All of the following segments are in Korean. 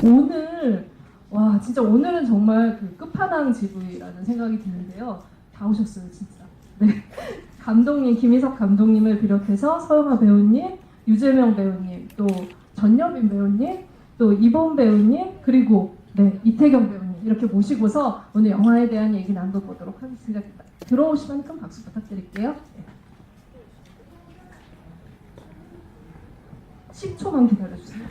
오늘 와 진짜 오늘은 정말 그 끝판왕 GV라는 생각이 드는데요. 다 오셨어요 진짜. 네 감독님 김희석 감독님을 비롯해서 서영아 배우님, 유재명 배우님, 또 전여빈 배우님, 또 이본 배우님 그리고 네 이태경 배우님 이렇게 모시고서 오늘 영화에 대한 얘기 나눠보도록 하겠습니다. 들어오시면 큰 박수 부탁드릴게요. 네. 10초만 기다려주세요.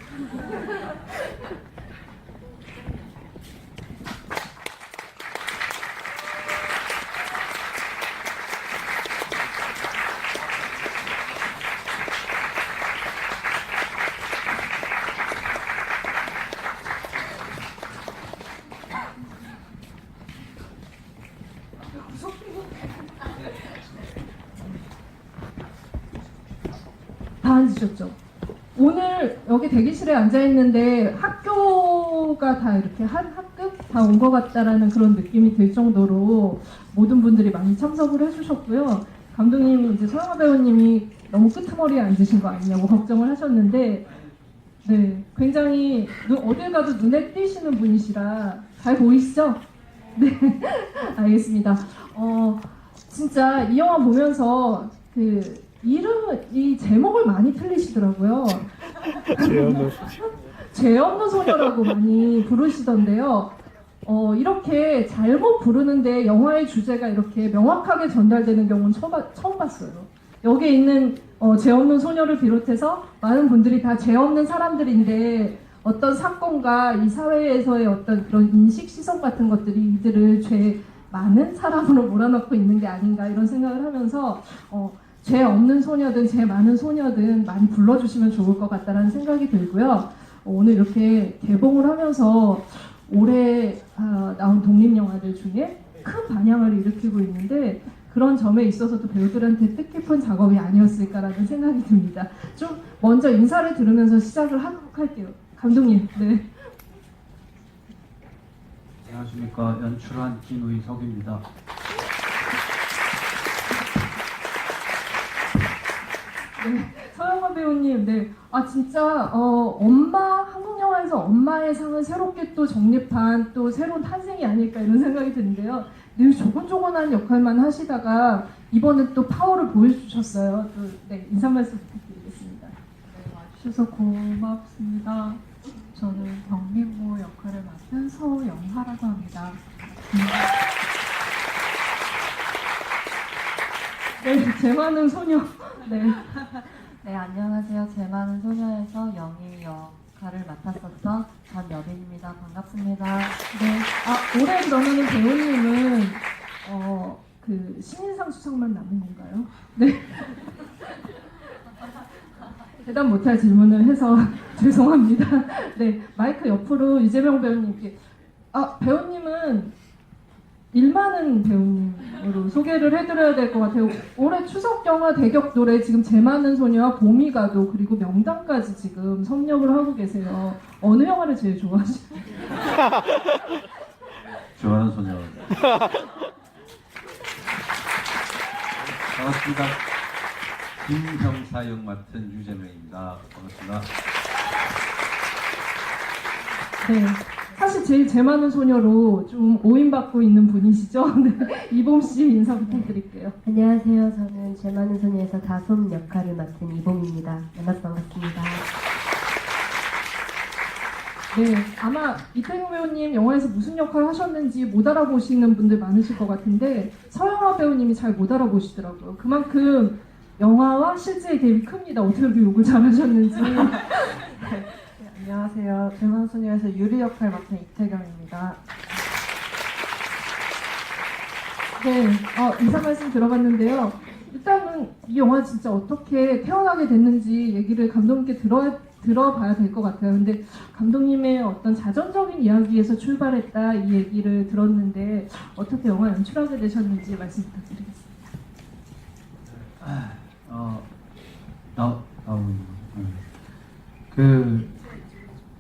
다 앉으셨죠? 오늘 여기 대기실에 앉아 있는데 학교가 다 이렇게 한 학급 다 온 것 같다라는 그런 느낌이 들 정도로 모든 분들이 많이 참석을 해주셨고요. 감독님이 이제 서영아 배우님이 너무 끄트머리에 앉으신 거 아니냐고 걱정을 하셨는데, 네, 굉장히 어딜 가도 눈에 띄시는 분이시라 잘 보이시죠? 네, 알겠습니다. 진짜 이 영화 보면서 이 제목을 많이 틀리시더라고요. 죄 없는 소녀라고 많이 부르시던데요. 이렇게 잘못 부르는데 영화의 주제가 이렇게 명확하게 전달되는 경우는 처음 봤어요. 여기에 있는 죄 없는 소녀를 비롯해서 많은 분들이 다 죄 없는 사람들인데 어떤 사건과 이 사회에서의 어떤 그런 인식 시선 같은 것들이 이들을 죄 많은 사람으로 몰아넣고 있는 게 아닌가 이런 생각을 하면서 죄 없는 소녀든 죄 많은 소녀든 많이 불러주시면 좋을 것 같다는 생각이 들고요. 오늘 이렇게 개봉을 하면서 올해 나온 독립영화들 중에 큰 반향을 일으키고 있는데 그런 점에 있어서도 배우들한테 뜻깊은 작업이 아니었을까라는 생각이 듭니다. 좀 먼저 인사를 들으면서 시작을 하도록 할게요. 감독님. 네. 안녕하십니까. 연출한 김의석입니다. 네, 서영아 배우님, 네, 진짜 한국 영화에서 엄마의 상을 새롭게 또 정립한 또 새로운 탄생이 아닐까 이런 생각이 드는데요. 늘 조곤조곤한 역할만 하시다가 이번에 또 파워를 보여주셨어요. 또 네, 인사 말씀 부탁드리겠습니다. 네, 와주셔서 고맙습니다. 저는 경민모 역할을 맡은 서영하라고 합니다. 네, 제 많은 소녀. 네. 네, 안녕하세요. 제 많은 소녀에서 영희 역할을 맡았었던 전여빈입니다. 반갑습니다. 네. 올해 그러면은 배우님은 그 신인상 수상만 남은 건가요? 네. 대답 못할 질문을 해서 죄송합니다. 네, 마이크 옆으로 이재명 배우님께 배우님은 일 많은 배우님으로 소개를 해드려야 될 것 같아요. 올해 추석 영화 대격 노래 지금 제 많은 소녀와 봄이 가도 그리고 명당까지 지금 섭렵을 하고 계세요. 어느 영화를 제일 좋아하시나요? 좋아하는 소녀. 반갑습니다. 김형사 역 맡은 유재명입니다. 반갑습니다. 네. 사실 제일 제 많은 소녀로 좀 오인받고 있는 분이시죠? 네. 이봄 씨 인사 부탁드릴게요. 안녕하세요. 저는 제 많은 소녀에서 다솜 역할을 맡은 이봄입니다. 만나서 반갑습니다. 네, 아마 이태경 배우님 영화에서 무슨 역할을 하셨는지 못 알아보시는 분들 많으실 것 같은데 서영아 배우님이 잘 못 알아보시더라고요. 그만큼 영화와 실제의 갭이 큽니다. 어떻게 그렇게 욕을 잘하셨는지. 안녕하세요. 제 많은 소녀에서 유리 역할 맡은 이태경입니다. 네, 인사 말씀 들어봤는데요. 일단은 이 영화 진짜 어떻게 태어나게 됐는지 얘기를 감독님께 들어봐야 될 것 같아요. 근데 감독님의 어떤 자전적인 이야기에서 출발했다 이 얘기를 들었는데 어떻게 영화 연출하게 되셨는지 말씀 부탁드리겠습니다.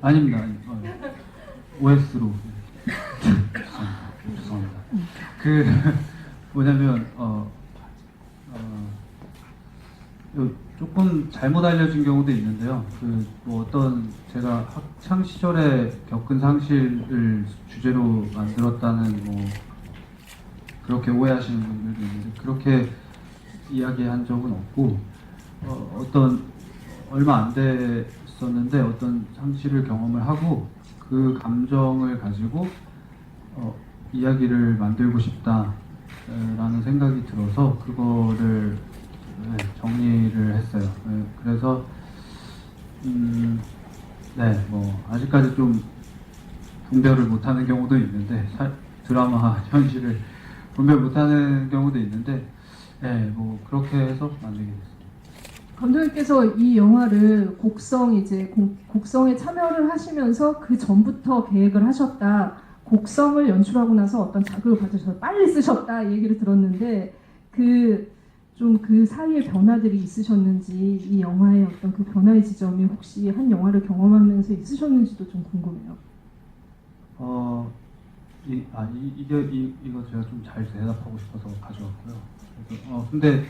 아닙니다. OS로. 죄송합니다. 뭐냐면 조금 잘못 알려진 경우도 있는데요. 그 뭐 어떤 제가 학창 시절에 겪은 상실을 주제로 만들었다는 뭐 그렇게 오해하시는 분들도 있는데 그렇게 이야기한 적은 없고 어떤 얼마 안 됐었는데 어떤 상실을 경험을 하고 그 감정을 가지고 이야기를 만들고 싶다라는 생각이 들어서 그거를 정리를 했어요. 그래서 네, 뭐 아직까지 좀 분별을 못하는 경우도 있는데 드라마 현실을 분별 못하는 경우도 있는데, 네, 뭐 그렇게 해서 만들게 됐습니다. 감독님께서 이 영화를 곡성에 참여를 하시면서 그 전부터 계획을 하셨다. 곡성을 연출하고 나서 어떤 자극을 받으셔서 빨리 쓰셨다 이 얘기를 들었는데 그 사이에 변화들이 있으셨는지 이 영화의 어떤 그 변화의 지점이 혹시 한 영화를 경험하면서 있으셨는지도 좀 궁금해요. 이거 제가 좀 잘 대답하고 싶어서 가져왔고요. 근데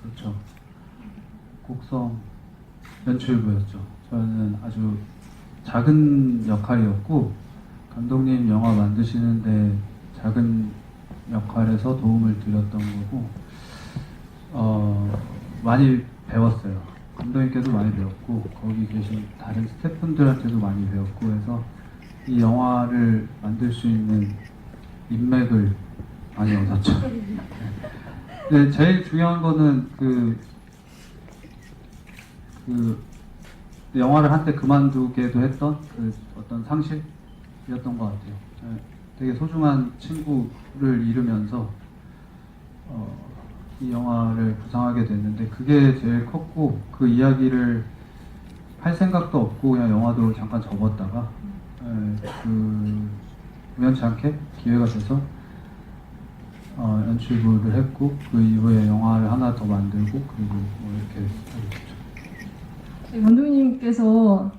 그렇죠. 곡성 연출부였죠. 저는 아주 작은 역할이었고 감독님 영화 만드시는데 작은 역할에서 도움을 드렸던 거고 많이 배웠어요. 감독님께도 많이 배웠고 거기 계신 다른 스태프분들한테도 많이 배웠고 해서 이 영화를 만들 수 있는 인맥을 많이 얻었죠. 네, 제일 중요한 거는 그 영화를 한때 그만두게도 했던 그 어떤 상실이었던 것 같아요. 네, 되게 소중한 친구를 잃으면서 이 영화를 구상하게 됐는데 그게 제일 컸고 그 이야기를 할 생각도 없고 그냥 영화도 잠깐 접었다가 우연치 않게 기회가 돼서 연출부를 했고 그 이후에 영화를 하나 더 만들고 그리고 뭐 이렇게 하게 됐죠. 네, 감독님께서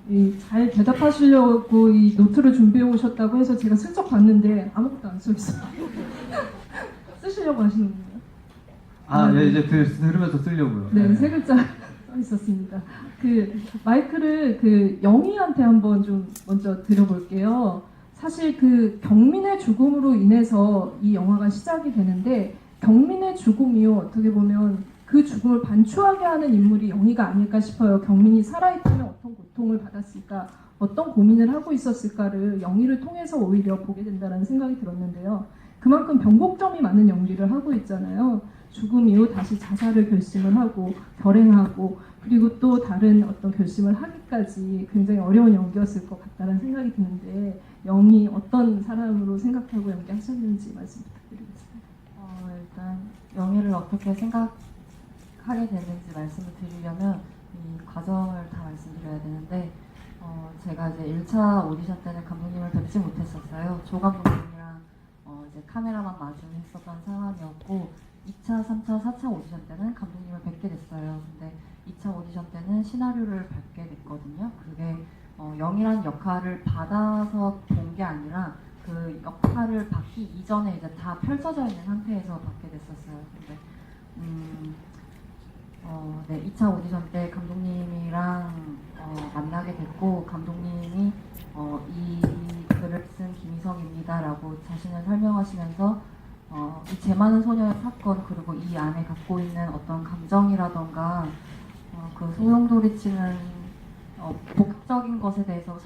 잘 대답하시려고 이 노트를 준비해 오셨다고 해서 제가 슬쩍 봤는데 아무것도 안 써 있어요. 쓰시려고 하시는 거예요? 예, 이제 들으면서 쓰려고요. 네, 세 글자 써 있었습니다. 그 마이크를 그 영희한테 한번 좀 먼저 드려볼게요. 사실 그 경민의 죽음으로 인해서 이 영화가 시작이 되는데 경민의 죽음이요 어떻게 보면 그 죽음을 반추하게 하는 인물이 영희가 아닐까 싶어요. 경민이 살아있다면 어떤 고통을 받았을까, 어떤 고민을 하고 있었을까를 영희를 통해서 오히려 보게 된다는 생각이 들었는데요. 그만큼 변곡점이 많은 연기를 하고 있잖아요. 죽음 이후 다시 자살을 결심을 하고 결행하고 그리고 또 다른 어떤 결심을 하기까지 굉장히 어려운 연기였을 것 같다는 생각이 드는데 영희 어떤 사람으로 생각하고 연기하셨는지 말씀 부탁드리겠습니다. 일단 영희를 어떻게 생각하게 됐는지 말씀을 드리려면 이 과정을 다 말씀드려야 되는데 제가 이제 1차 오디션 때는 감독님을 뵙지 못했었어요. 조 감독님이랑 이제 카메라만 마주했었던 상황이었고 2차, 3차, 4차 오디션 때는 감독님을 뵙게 됐어요. 근데 2차 오디션 때는 시나리오를 받게 됐거든요. 그게 영희란 역할을 받아서 본 게 아니라 그 역할을 받기 이전에 이제 다 펼쳐져 있는 상태에서 받게 됐었어요. 근데 네, 2차 오디션 때 감독님이랑 만나게 됐고 감독님이 이 글을 쓴 김희성입니다라고 자신을 설명하시면서 이 제 많은 소녀의 사건 그리고 이 안에 갖고 있는 어떤 감정이라던가 그 소용돌이치는 복적인 것에 대해서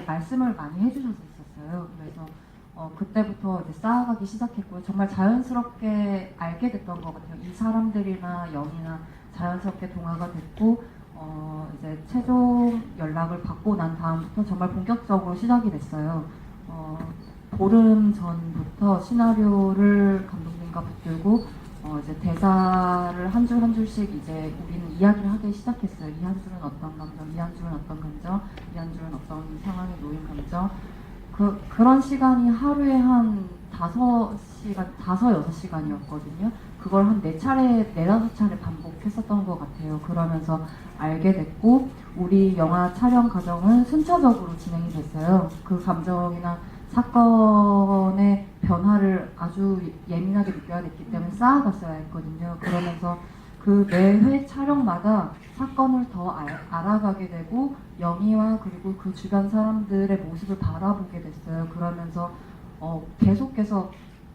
말씀을 많이 해주셨었어요. 그래서 그때부터 이제 쌓아가기 시작했고요. 정말 자연스럽게 알게 됐던 것 같아요. 이 사람들이나 영이나 자연스럽게 동화가 됐고 이제 최종 연락을 받고 난 다음부터 정말 본격적으로 시작이 됐어요. 보름 전부터 시나리오를 감독님과 붙들고 이제 대사를 한 줄 한 줄씩 이제 우리는 이야기를 하기 시작했어요. 이 한 줄은 어떤 감정, 이 한 줄은 어떤 감정, 이 한 줄은 어떤 상황에 놓인 감정. 그런 시간이 하루에 한 5시간, 6시간이었거든요. 그걸 한 4차례, 4-5차례 반복했었던 것 같아요. 그러면서 알게 됐고, 우리 영화 촬영 과정은 순차적으로 진행이 됐어요. 그 감정이나 사건의 변화를 아주 예민하게 느껴야 됐기 때문에 쌓아갔어야 했거든요. 그러면서 그 매회 촬영마다 사건을 더 알아가게 되고 영희와 그리고 그 주변 사람들의 모습을 바라보게 됐어요. 그러면서 계속해서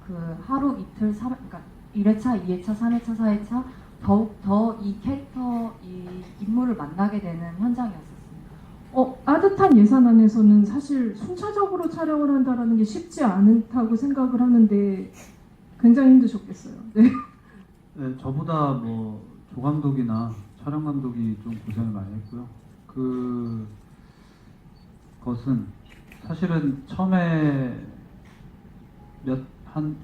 그 하루 이틀 그러니까 1회차, 2회차, 3회차, 4회차 더욱 더 이 캐릭터, 이 인물을 만나게 되는 현장이었었습니다. 따뜻한 예산안에서는 사실 순차적으로 촬영을 한다는 게 쉽지 않다고 생각을 하는데 굉장히 힘드셨겠어요. 네. 네, 저보다 뭐 조감독이나 촬영 감독이 좀 고생을 많이 했고요. 그것은 사실은 처음에 한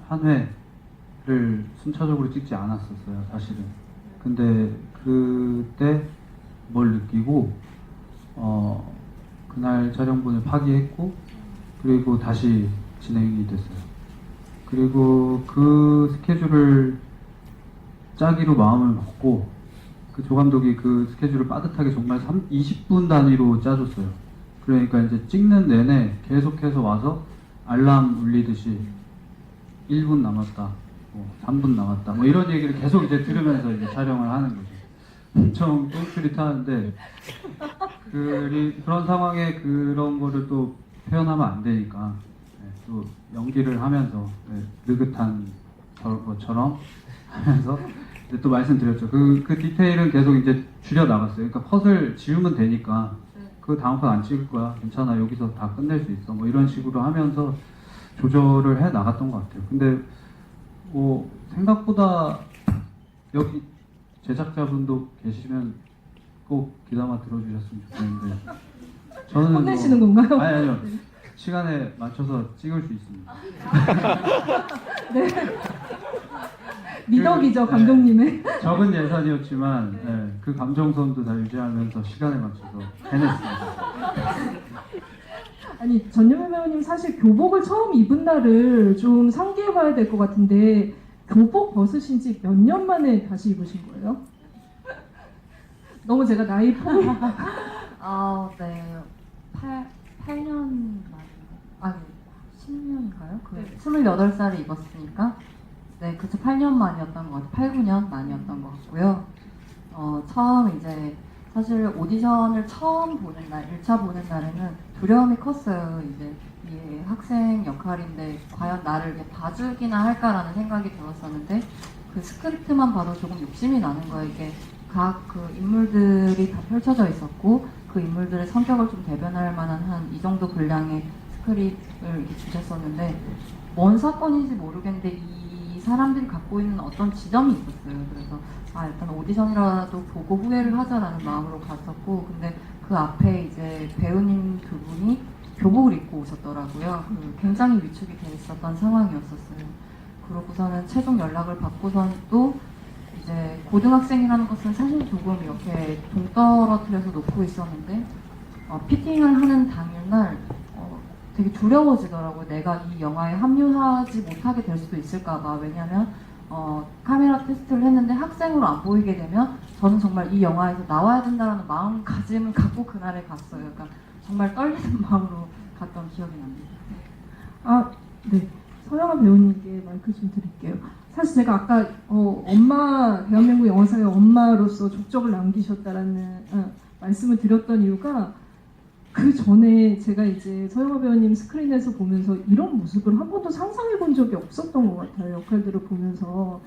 회를 순차적으로 찍지 않았었어요, 사실은. 근데 그때 뭘 느끼고 그날 촬영분을 파기했고 그리고 다시 진행이 됐어요. 그리고 그 스케줄을 짜기로 마음을 먹고 그 조감독이 그 스케줄을 빠듯하게 정말 20분 단위로 짜줬어요. 그러니까 이제 찍는 내내 계속해서 와서 알람 울리듯이 1분 남았다, 3분 남았다, 뭐 이런 얘기를 계속 이제 들으면서 이제 촬영을 하는 거죠. 엄청 똥줄이 타는데 그런 상황에 그런 거를 또 표현하면 안 되니까 또 연기를 하면서 느긋한 것처럼 하면서 또 말씀드렸죠. 그 디테일은 계속 이제 줄여 나갔어요. 그러니까 컷을 지우면 되니까 그 다음 컷 안 찍을 거야, 괜찮아, 여기서 다 끝낼 수 있어, 뭐 이런 식으로 하면서 조절을 해 나갔던 것 같아요. 근데 뭐 생각보다 여기 제작자분도 계시면 꼭 귀담아 들어주셨으면 좋겠는데 저는 혼내시는 건가요? 아니요, 시간에 맞춰서 찍을 수 있습니다. 미덕이죠, 감독님의. 적은 예산이었지만 그 감정선도 다 유지하면서 시간에 맞춰서 해냈습니다. 아니, 전유미 배우님 사실 교복을 처음 입은 날을 좀 상기해봐야 될 것 같은데 교복 벗으신 지 몇 년 만에 다시 입으신 거예요? 너무 제가 나이 포기. 네. 8년 아니 10년인가요? 그 28살에 입었으니까 네, 그쵸. 8년 만이었던 것 같아요. 8, 9년 만이었던 것 같고요. 처음 이제 사실 오디션을 처음 보는 날, 1차 보는 날에는 두려움이 컸어요. 이제 이 학생 역할인데 과연 나를 이렇게 봐주기나 할까라는 생각이 들었었는데 그 스크립트만 봐도 조금 욕심이 나는 거예요. 이게 각 그 인물들이 다 펼쳐져 있었고 그 인물들의 성격을 좀 대변할 만한 한 이 정도 분량의 스크립트를 이렇게 주셨었는데 뭔 사건인지 모르겠는데 이 사람들이 갖고 있는 어떤 지점이 있었어요. 그래서 일단 오디션이라도 보고 후회를 하자라는 마음으로 갔었고 근데 그 앞에 이제 배우님 두 분이 교복을 입고 오셨더라고요. 굉장히 위축이 돼 있었던 상황이었었어요. 그러고서는 최종 연락을 받고선 또 이제 고등학생이라는 것은 사실 조금 이렇게 동떨어뜨려서 놓고 있었는데 피팅을 하는 당일날 되게 두려워지더라고요. 내가 이 영화에 합류하지 못하게 될 수도 있을까봐. 왜냐면 카메라 테스트를 했는데 학생으로 안 보이게 되면 저는 정말 이 영화에서 나와야 된다는 마음가짐을 갖고 그날에 갔어요. 그러니까 정말 떨리는 마음으로 갔던 기억이 납니다. 네. 서영아 배우님께 마이크 좀 드릴게요. 사실 제가 아까 대한민국 영화사의 엄마로서 족적을 남기셨다라는 말씀을 드렸던 이유가 그 전에 제가 이제 서영아 배우님 스크린에서 보면서 이런 모습을 한 번도 상상해 본 적이 없었던 것 같아요. 역할들을 보면서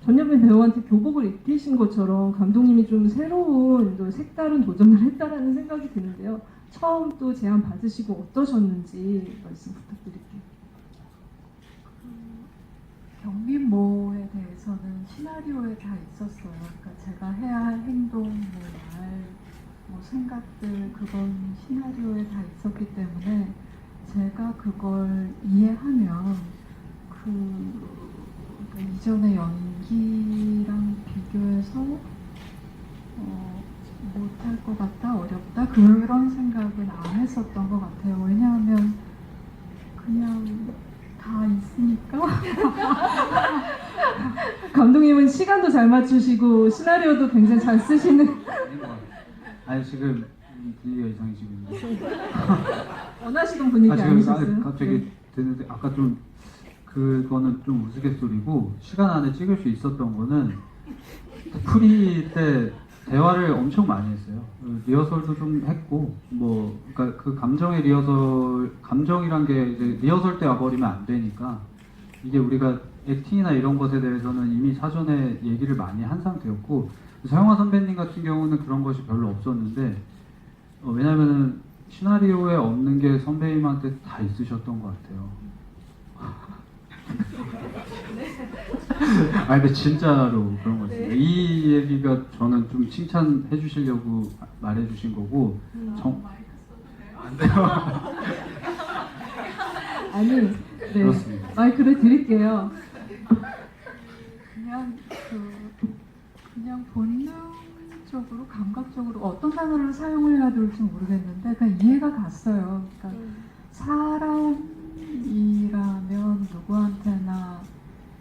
전여빈 배우한테 교복을 입히신 것처럼 감독님이 좀 새로운 또 색다른 도전을 했다라는 생각이 드는데요. 처음 또 제안 받으시고 어떠셨는지 말씀 부탁드릴게요. 경민모에 대해서는 시나리오에 다 있었어요. 그러니까 제가 해야 할 행동, 생각들 그건 시나리오에 다 있었기 때문에 제가 그걸 이해하면 그러니까 이전의 연기랑 비교해서 못할 것 같다, 어렵다 그런 생각은 안 했었던 것 같아요. 왜냐하면 그냥 다 있으니까. 감독님은 시간도 잘 맞추시고 시나리오도 굉장히 잘 쓰시는. 아니 지금 분위기가 이상해지고 있는데 원하시던 분위기 지금 아니셨어요? 갑자기 네. 됐는데 아까 좀 그거는 좀 우스갯소리고 시간 안에 찍을 수 있었던 거는 프리 때 대화를 엄청 많이 했어요. 리허설도 좀 했고 뭐 그러니까 그 감정의 감정이란 게 이제 리허설 때 와버리면 안 되니까 이게 우리가 액팅이나 이런 것에 대해서는 이미 사전에 얘기를 많이 한 상태였고 서영화 선배님 같은 경우는 그런 것이 별로 없었는데 왜냐면은 시나리오에 없는 게 선배님한테 다 있으셨던 것 같아요. 아니 근데 진짜로 그런 거 있어요. 이 얘기가 저는 좀 칭찬해 주시려고 말해 주신 거고 안 돼요. 아니, 네. 그렇습니다. 마이크를 드릴게요. 그냥 본능적으로 감각적으로 어떤 단어를 사용을 해야 될지 모르겠는데 그냥 이해가 갔어요. 그러니까 사람이라면 누구한테나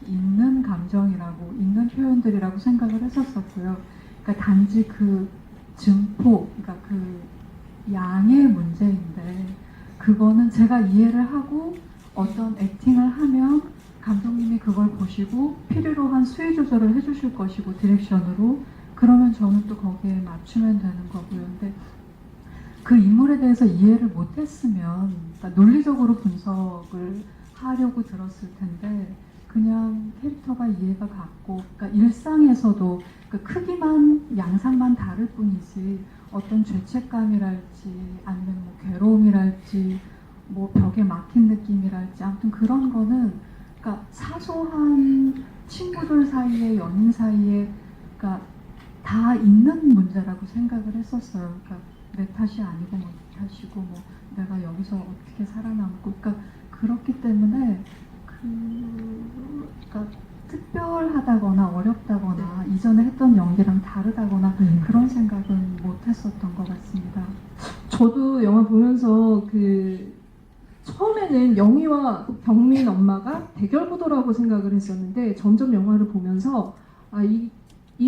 있는 감정이라고 있는 표현들이라고 생각을 했었었고요. 그러니까 단지 그 증포, 그러니까 그 양의 문제인데 그거는 제가 이해를 하고 어떤 액팅을 하면 감독님이 그걸 보시고 필요로 한 수위 조절을 해주실 것이고 디렉션으로 그러면 저는 또 거기에 맞추면 되는 거고요. 근데 그 인물에 대해서 이해를 못했으면 그러니까 논리적으로 분석을 하려고 들었을 텐데 그냥 캐릭터가 이해가 갔고 그러니까 일상에서도 그러니까 크기만 양상만 다를 뿐이지 어떤 죄책감이랄지 아니면 뭐 괴로움이랄지 뭐 벽에 막힌 느낌이랄지 아무튼 그런 거는 그러니까 사소한 친구들 사이에 연인 사이에 그러니까 다 있는 문제라고 생각을 했었어요. 그러니까 내 탓이 아니고 뭐 내 탓이고 뭐 내가 여기서 어떻게 살아남고 그러니까 그렇기 때문에 그러니까 특별하다거나 어렵다거나 이전에 했던 연기랑 다르다거나 그런 생각은 못했었던 것 같습니다. 저도 영화 보면서 처음에는 영희와 경민 엄마가 대결 구도라고 생각을 했었는데 점점 영화를 보면서 이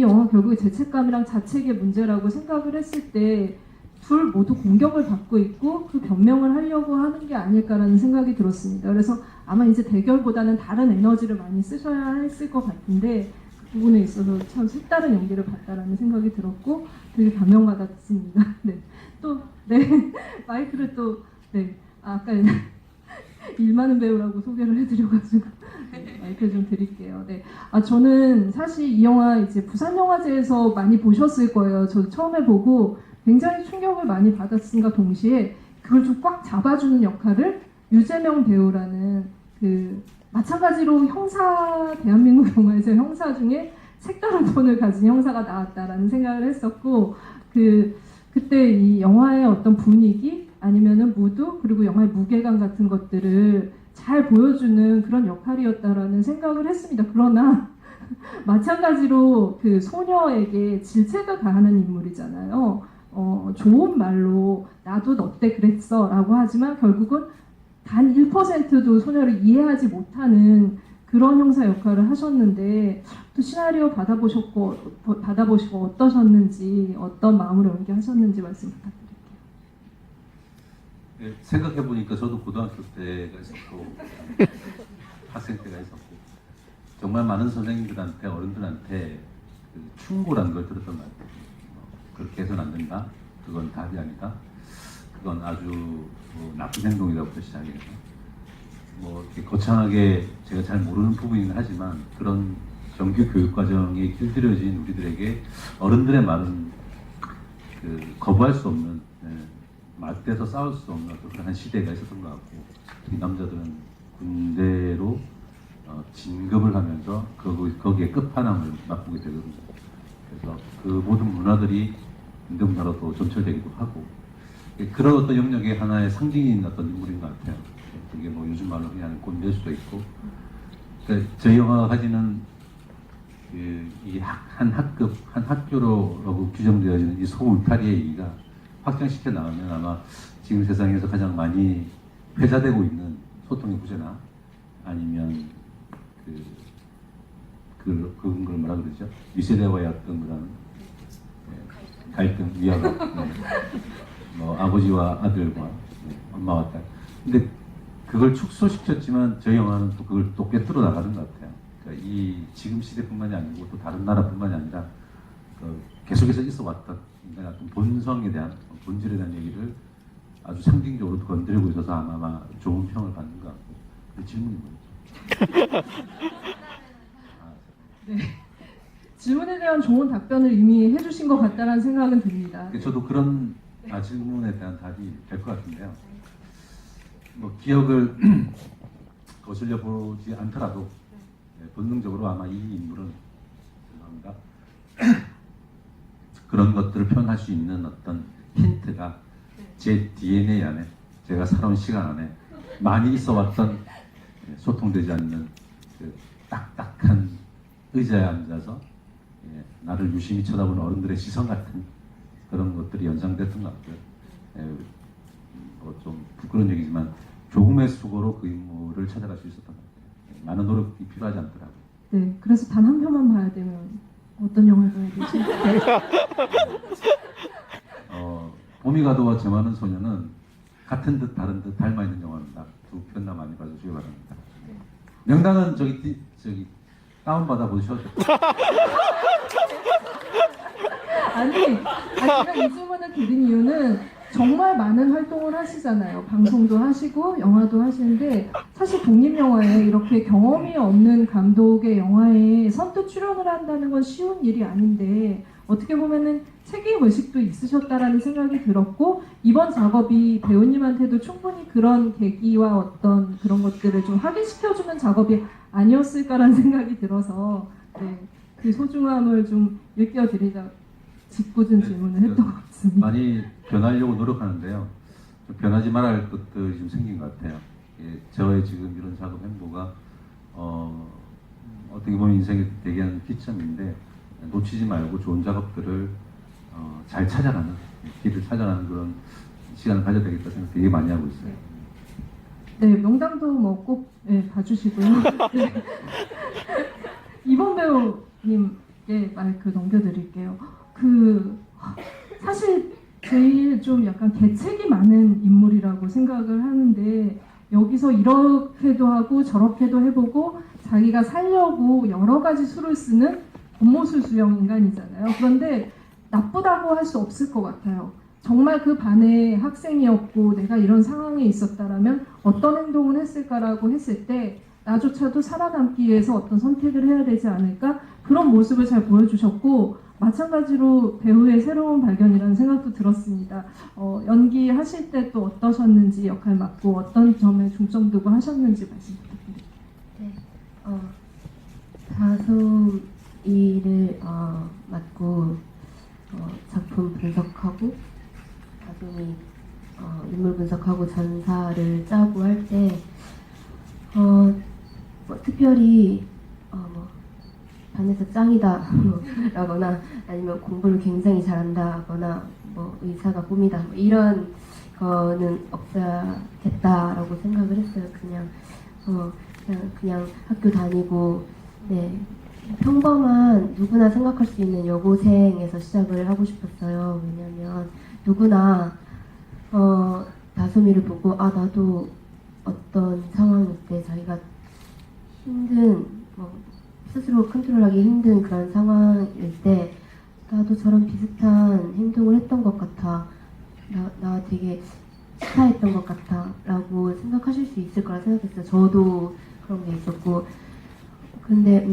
영화 결국에 죄책감이랑 자책의 문제라고 생각을 했을 때 둘 모두 공격을 받고 있고 그 변명을 하려고 하는 게 아닐까라는 생각이 들었습니다. 그래서 아마 이제 대결보다는 다른 에너지를 많이 쓰셔야 했을 것 같은데 그 부분에 있어서 참 색다른 연기를 봤다라는 생각이 들었고 되게 감명받았습니다. 네. 또 마이크를 아까 일 많은 배우라고 소개를 해드려가지고 마이크 좀 드릴게요. 네. 저는 사실 이 영화 이제 부산영화제에서 많이 보셨을 거예요. 저 처음에 보고 굉장히 충격을 많이 받았음과 동시에 그걸 좀 꽉 잡아주는 역할을 유재명 배우라는 마찬가지로 대한민국 영화에서 형사 중에 색다른 톤을 가진 형사가 나왔다라는 생각을 했었고 그때 이 영화의 어떤 분위기 아니면은 무드 그리고 영화의 무게감 같은 것들을 잘 보여주는 그런 역할이었다라는 생각을 했습니다. 그러나 마찬가지로 그 소녀에게 질책을 가하는 인물이잖아요. 좋은 말로 나도 너 때 그랬어 라고 하지만 결국은 단 1%도 소녀를 이해하지 못하는 그런 형사 역할을 하셨는데 또 시나리오 받아보시고 어떠셨는지 어떤 마음으로 연기하셨는지 말씀 부탁드릴게요. 네, 생각해보니까 저도 고등학교 때가 있었고 학생 때가 있었고 정말 많은 선생님들한테 어른들한테 충고라는 걸 들었던 것 같아요. 그렇게 해서는 안 된다. 그건 답이 아니다. 그건 아주 나쁜 행동이라고부터 시작해서 이렇게 거창하게 제가 잘 모르는 부분이긴 하지만 그런 정규 교육 과정에 길들여진 우리들에게 어른들의 말은 거부할 수 없는 맞대서 싸울 수 없는 그런 시대가 있었던 것 같고 이 남자들은 군대로 진급을 하면서 거기에 끝판왕을 맛보게 되거든요. 그래서 그 모든 문화들이 군대 문화로 또 점철되기도 하고 그런 어떤 영역의 하나의 상징인 어떤 인물인 것 같아요. 그게 요즘 말로 그냥 꼰대일 수도 있고 그러니까 저희 영화가 가지는 한 학교로 규정되어지는 이 소울타리의 얘기가 확장시켜 나가면 아마 지금 세상에서 가장 많이 회자되고 있는 소통의 부재나 아니면 그런 걸 뭐라 그러죠? 위세대와의 어떤 그런 갈등, 위화감, 아버지와 아들과 엄마와 딸. 근데 그걸 축소시켰지만 저희 영화는 또 그걸 또 꿰뚫어 나가는 것 같아요. 그러니까 이 지금 시대뿐만이 아니고 또 다른 나라뿐만이 아니라 계속해서 있어왔던 인간의 어떤 본성에 대한 본질에 대한 얘기를 아주 상징적으로 건드리고 있어서 아마 좋은 평을 받는 것 같고. 그 질문이 뭐였죠? 질문에 대한 좋은 답변을 이미 해주신 것 같다는 생각은 듭니다. 저도 그런 질문에 대한 답이 될 것 같은데요. 뭐 기억을 거슬려 보지 않더라도 본능적으로 아마 이 인물은 죄송합니다. 그런 것들을 표현할 수 있는 어떤 힌트가 제 DNA 안에 제가 살아온 시간 안에 많이 있어왔던 소통되지 않는 그 딱딱한 의자에 앉아서 나를 유심히 쳐다보는 어른들의 시선 같은 그런 것들이 연상됐던 것 같고요. 뭐 좀 부끄러운 얘기지만 조금의 수고로 그 인물을 찾아갈 수 있었던 것 같아요. 많은 노력이 필요하지 않더라고요. 네, 그래서 단 한 편만 봐야 되면 어떤 영화를 봐야 되지? 봄이 가도와 제 많은 소녀는 같은 듯 다른 듯 닮아 있는 영화입니다. 두 편 다 많이 봐주시기 바랍니다. 명당은 저기 다운 받아 보셔도 돼요. 아니, 제가 이 질문을 드린 이유는 정말 많은 활동을 하시잖아요. 방송도 하시고 영화도 하시는데 사실 독립영화에 이렇게 경험이 없는 감독의 영화에 선뜻 출연을 한다는 건 쉬운 일이 아닌데 어떻게 보면은 책임의식도 있으셨다라는 생각이 들었고 이번 작업이 배우님한테도 충분히 그런 계기와 어떤 그런 것들을 좀 확인시켜주는 작업이 아니었을까라는 생각이 들어서 네, 그 소중함을 좀 일깨워드리자 짓궂은 질문을 했던 것 같습니다. 많이 변하려고 노력하는데요. 좀 변하지 말아야 할 것들이 좀 생긴 것 같아요. 저의 지금 이런 작업 행보가 어떻게 보면 인생에 대기하는 기점인데 놓치지 말고 좋은 작업들을 잘 찾아가는 길을 찾아가는 그런 시간을 가져야 되겠다 생각 되게 많이 하고 있어요. 네, 명당도 뭐 꼭 봐주시고요. 네. 이번 배우님께 마이크 넘겨드릴게요. 사실 제일 좀 약간 대책이 많은 인물이라고 생각을 하는데 여기서 이렇게도 하고 저렇게도 해보고 자기가 살려고 여러 가지 수를 쓰는 겉모술수형 인간이잖아요. 그런데 나쁘다고 할 수 없을 것 같아요. 정말 그 반의 학생이었고 내가 이런 상황에 있었다라면 어떤 행동을 했을까라고 했을 때 나조차도 살아남기 위해서 어떤 선택을 해야 되지 않을까 그런 모습을 잘 보여주셨고 마찬가지로 배우의 새로운 발견이라는 생각도 들었습니다. 연기하실 때 또 어떠셨는지 역할 맡고 어떤 점에 중점 두고 하셨는지 말씀 부탁드립니다. 네, 다솜 일을 맡고 작품 분석하고 다솜이 인물 분석하고 전사를 짜고 할 때 뭐 특별히 뭐 반에서 짱이다 라거나 아니면 공부를 굉장히 잘한다거나 뭐 의사가 꿈이다 뭐 이런 거는 없어야겠다라고 생각을 했어요. 그냥 학교 다니고 네 평범한 누구나 생각할 수 있는 여고생에서 시작을 하고 싶었어요. 왜냐면 누구나 다솜이를 보고 나도 어떤 상황일 때 자기가 힘든 스스로 컨트롤하기 힘든 그런 상황일 때 나도 저런 비슷한 행동을 했던 것 같아. 나 되게 스타했던 것 같아 라고 생각하실 수 있을 거라 생각했어요. 저도 그런 게 있었고 근데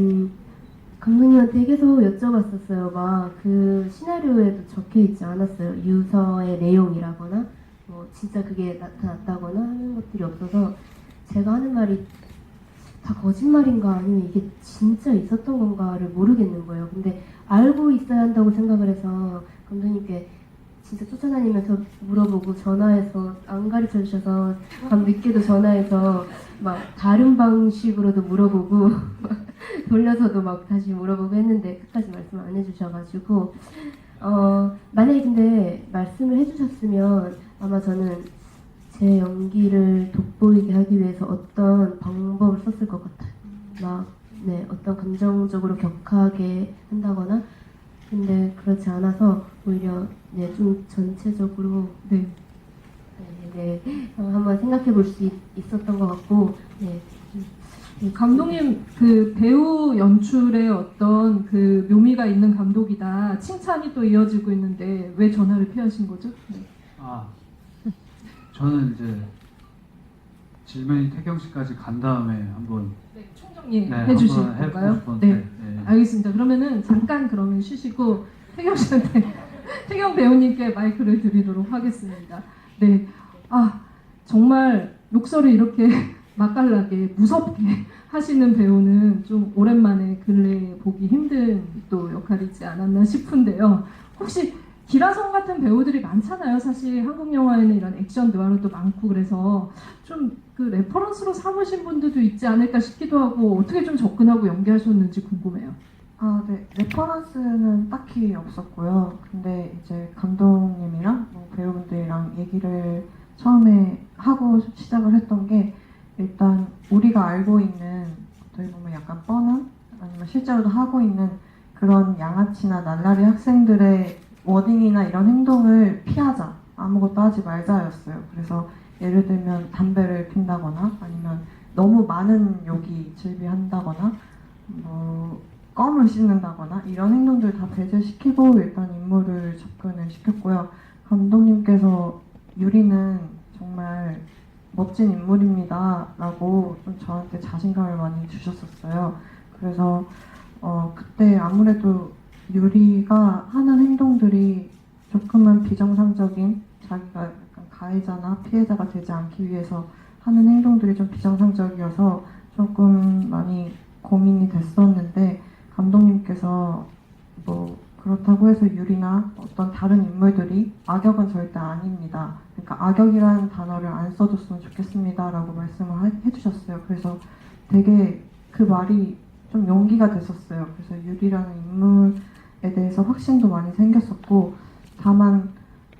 감독님한테 계속 여쭤봤었어요. 막 그 시나리오에도 적혀있지 않았어요. 유서의 내용이라거나 뭐 진짜 그게 나타났다거나 하는 것들이 없어서 제가 하는 말이 다 거짓말인가 아니면 이게 진짜 있었던 건가를 모르겠는 거예요. 근데 알고 있어야 한다고 생각을 해서 감독님께 진짜 쫓아다니면서 물어보고 전화해서 안 가르쳐 주셔서 밤 늦게도 전화해서 막 다른 방식으로도 물어보고 돌려서도 막 다시 물어보고 했는데 끝까지 말씀을 안 해주셔가지고 만약에 근데 말씀을 해주셨으면 아마 저는 제 연기를 돋보이게 하기 위해서 어떤 방법을 썼을 것 같아요. 어떤 감정적으로 격하게 한다거나 근데 그렇지 않아서 오히려 좀 전체적으로 네, 한번 생각해 볼 수 있었던 것 같고, 네. 감독님 그 배우 연출에 어떤 그 묘미가 있는 감독이다 칭찬이 또 이어지고 있는데 왜 전화를 피하신 거죠? 네. 아, 저는 이제 질문이 태경 씨까지 간 다음에 한번 네, 총정리 네, 해주실 한번 해보고 건가요? 싶었는데, 네, 네. 알겠습니다. 그러면은 잠깐 그러면 쉬시고 태경 씨한테 태경 배우님께 마이크를 드리도록 하겠습니다. 네, 아 정말 욕설을 이렇게 맛깔나게 무섭게 하시는 배우는 좀 오랜만에 근래에 보기 힘든 또 역할이지 않았나 싶은데요. 혹시 기라성 같은 배우들이 많잖아요. 사실 한국 영화에는 이런 액션 느와르도 많고 그래서 좀 그 레퍼런스로 삼으신 분들도 있지 않을까 싶기도 하고 어떻게 좀 접근하고 연기하셨는지 궁금해요. 아, 네. 레퍼런스는 딱히 없었고요. 근데 이제 감독님이랑 뭐 배우분들이랑 얘기를 처음에 하고 시작을 했던 게 일단 우리가 알고 있는 어떻게 보면 약간 뻔한 아니면 실제로도 하고 있는 그런 양아치나 날라리 학생들의 워딩이나 이런 행동을 피하자. 아무것도 하지 말자였어요. 그래서 예를 들면 담배를 핀다거나 아니면 너무 많은 욕이 즐비한다거나 뭐 껌을 씹는다거나 이런 행동들 다 배제시키고 일단 인물을 접근을 시켰고요. 감독님께서 유리는 정말 멋진 인물입니다 라고 좀 저한테 자신감을 많이 주셨었어요. 그래서 그때 아무래도 유리가 하는 행동들이 조금은 비정상적인 자기가 약간 가해자나 피해자가 되지 않기 위해서 하는 행동들이 좀 비정상적이어서 조금 많이 고민이 됐었는데 감독님께서 뭐 그렇다고 해서 유리나 어떤 다른 인물들이 악역은 절대 아닙니다. 그러니까 악역이라는 단어를 안 써줬으면 좋겠습니다라고 말씀을 해주셨어요. 그래서 되게 그 말이 좀 용기가 됐었어요. 그래서 유리라는 인물에 대해서 확신도 많이 생겼었고 다만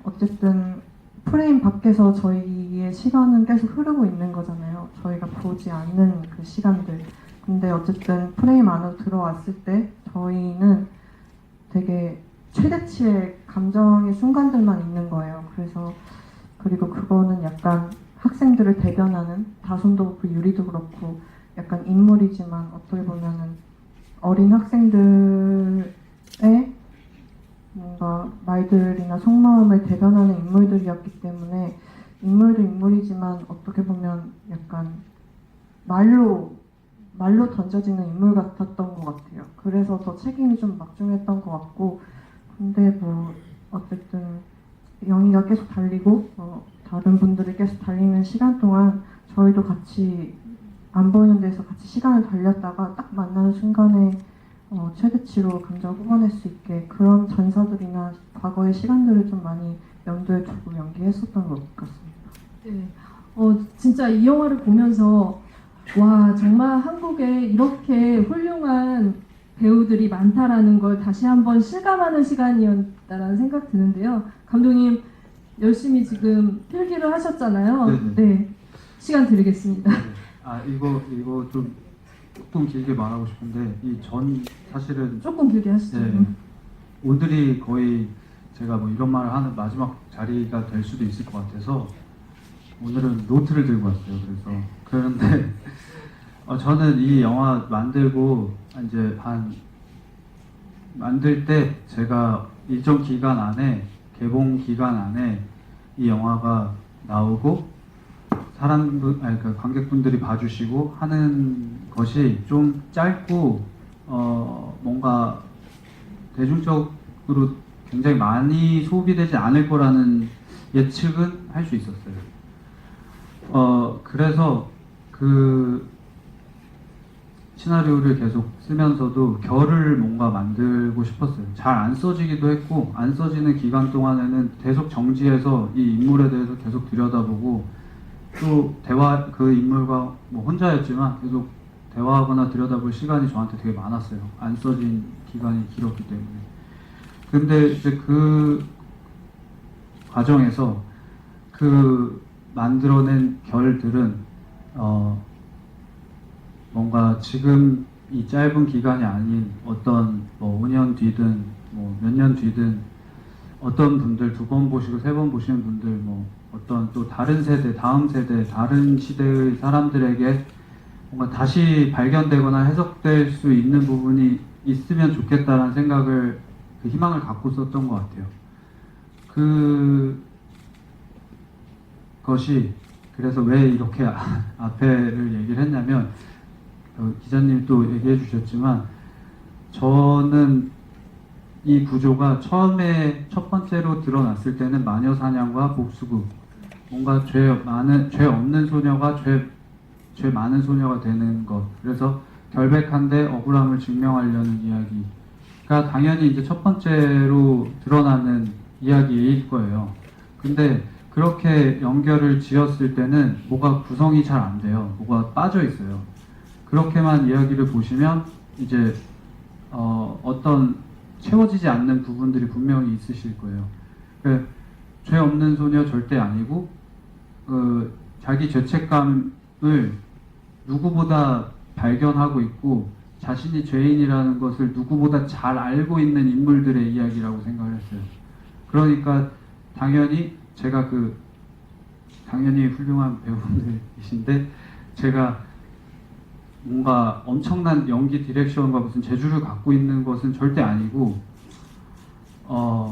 어쨌든 프레임 밖에서 저희의 시간은 계속 흐르고 있는 거잖아요. 저희가 보지 않는 그 시간들. 근데 어쨌든 프레임 안으로 들어왔을 때 저희는 되게 최대치의 감정의 순간들만 있는 거예요. 그래서 그리고 그거는 약간 학생들을 대변하는 다솜도 그렇고 유리도 그렇고 약간 인물이지만 어떻게 보면은 어린 학생들의 뭔가 말들이나 속마음을 대변하는 인물들이었기 때문에 인물도 인물이지만 어떻게 보면 약간 말로 던져지는 인물 같았던 것 같아요. 그래서 더 책임이 좀 막중했던 것 같고 근데 뭐 어쨌든 영희가 계속 달리고 다른 분들이 계속 달리는 시간 동안 저희도 같이 안 보이는 데서 같이 시간을 달렸다가 딱 만나는 순간에 최대치로 감정을 뽑아낼 수 있게 그런 전사들이나 과거의 시간들을 좀 많이 염두에 두고 연기했었던 것 같습니다. 네, 진짜 이 영화를 보면서 와 정말 한국에 이렇게 훌륭한 배우들이 많다라는 걸 다시 한번 실감하는 시간이었다라는 생각 드는데요. 감독님 열심히 지금 필기를 하셨잖아요. 네네. 네, 시간 드리겠습니다. 네. 아 이거 좀 조금 길게 말하고 싶은데 이 전 사실은 조금 길게 하시죠. 네, 오늘이 거의 제가 뭐 이런 말을 하는 마지막 자리가 될 수도 있을 것 같아서 오늘은 노트를 들고 왔어요. 그런데 저는 이 영화 만들고 이제 만들 때 제가 일정 기간 안에 개봉 기간 안에 이 영화가 나오고 그러니까 관객분들이 봐주시고 하는 것이 좀 짧고 뭔가 대중적으로 굉장히 많이 소비되지 않을 거라는 예측은 할 수 있었어요. 그래서 그 시나리오를 계속 쓰면서도 결을 뭔가 만들고 싶었어요. 잘 안 써지기도 했고 안 써지는 기간 동안에는 계속 정지해서 이 인물에 대해서 계속 들여다보고 또 그 인물과 뭐 혼자였지만 계속 대화하거나 들여다볼 시간이 저한테 되게 많았어요. 안 써진 기간이 길었기 때문에. 근데 이제 그 과정에서 그 만들어낸 결들은 뭔가 지금 이 짧은 기간이 아닌 어떤 뭐 5년 뒤든 뭐 몇 년 뒤든 어떤 분들 2번 보시고 3번 보시는 분들 뭐 어떤 또 다른 세대, 다음 세대, 다른 시대의 사람들에게 뭔가 다시 발견되거나 해석될 수 있는 부분이 있으면 좋겠다라는 생각을, 그 희망을 갖고 썼던 것 같아요. 그것이 그래서 왜 이렇게 앞에를 얘기를 했냐면, 기자님 또 얘기해 주셨지만, 저는 이 구조가 처음에 첫 번째로 드러났을 때는 마녀 사냥과 복수극, 뭔가 죄 없는 소녀가 죄 많은 소녀가 되는 것, 그래서 결백한데 억울함을 증명하려는 이야기가 당연히 이제 첫 번째로 드러나는 이야기일 거예요. 근데 그렇게 연결을 지었을 때는 뭐가 구성이 잘 안 돼요. 뭐가 빠져 있어요. 그렇게만 이야기를 보시면 이제 어떤 채워지지 않는 부분들이 분명히 있으실 거예요. 죄 없는 소녀 절대 아니고, 자기 죄책감을 누구보다 발견하고 있고, 자신이 죄인이라는 것을 누구보다 잘 알고 있는 인물들의 이야기라고 생각을 했어요. 그러니까 당연히 제가 당연히 훌륭한 배우분들이신데, 제가 뭔가 엄청난 연기 디렉션과 무슨 재주를 갖고 있는 것은 절대 아니고,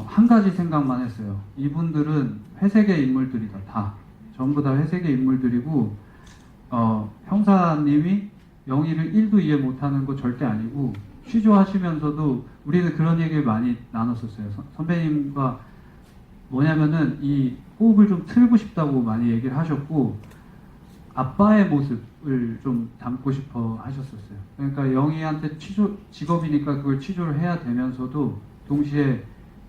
한 가지 생각만 했어요. 이분들은 회색의 인물들이다. 다. 전부 다 회색의 인물들이고, 형사님이 영희를 1도 이해 못하는 거 절대 아니고, 취조하시면서도 우리는 그런 얘기를 많이 나눴었어요. 선배님과 뭐냐면은 이 호흡을 좀 틀고 싶다고 많이 얘기를 하셨고, 아빠의 모습을 좀 담고 싶어 하셨었어요. 그러니까 영희한테 직업이니까 그걸 취조를 해야 되면서도 동시에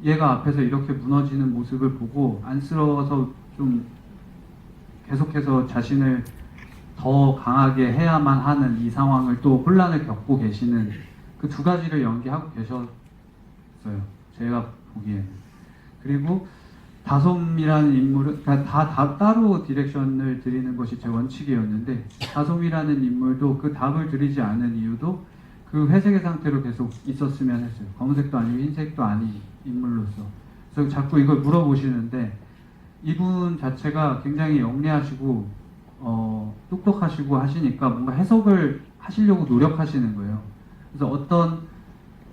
얘가 앞에서 이렇게 무너지는 모습을 보고 안쓰러워서 좀 계속해서 자신을 더 강하게 해야만 하는 이 상황을, 또 혼란을 겪고 계시는 그 두 가지를 연기하고 계셨어요. 제가 보기에는. 그리고 다솜이라는 인물은, 그러니까 다 따로 디렉션을 드리는 것이 제 원칙이었는데, 다솜이라는 인물도 그 답을 드리지 않은 이유도 그 회색의 상태로 계속 있었으면 했어요. 검은색도 아니고 흰색도 아닌 인물로서. 그래서 자꾸 이걸 물어보시는데, 이분 자체가 굉장히 영리하시고 똑똑하시고 하시니까 뭔가 해석을 하시려고 노력하시는 거예요. 그래서 어떤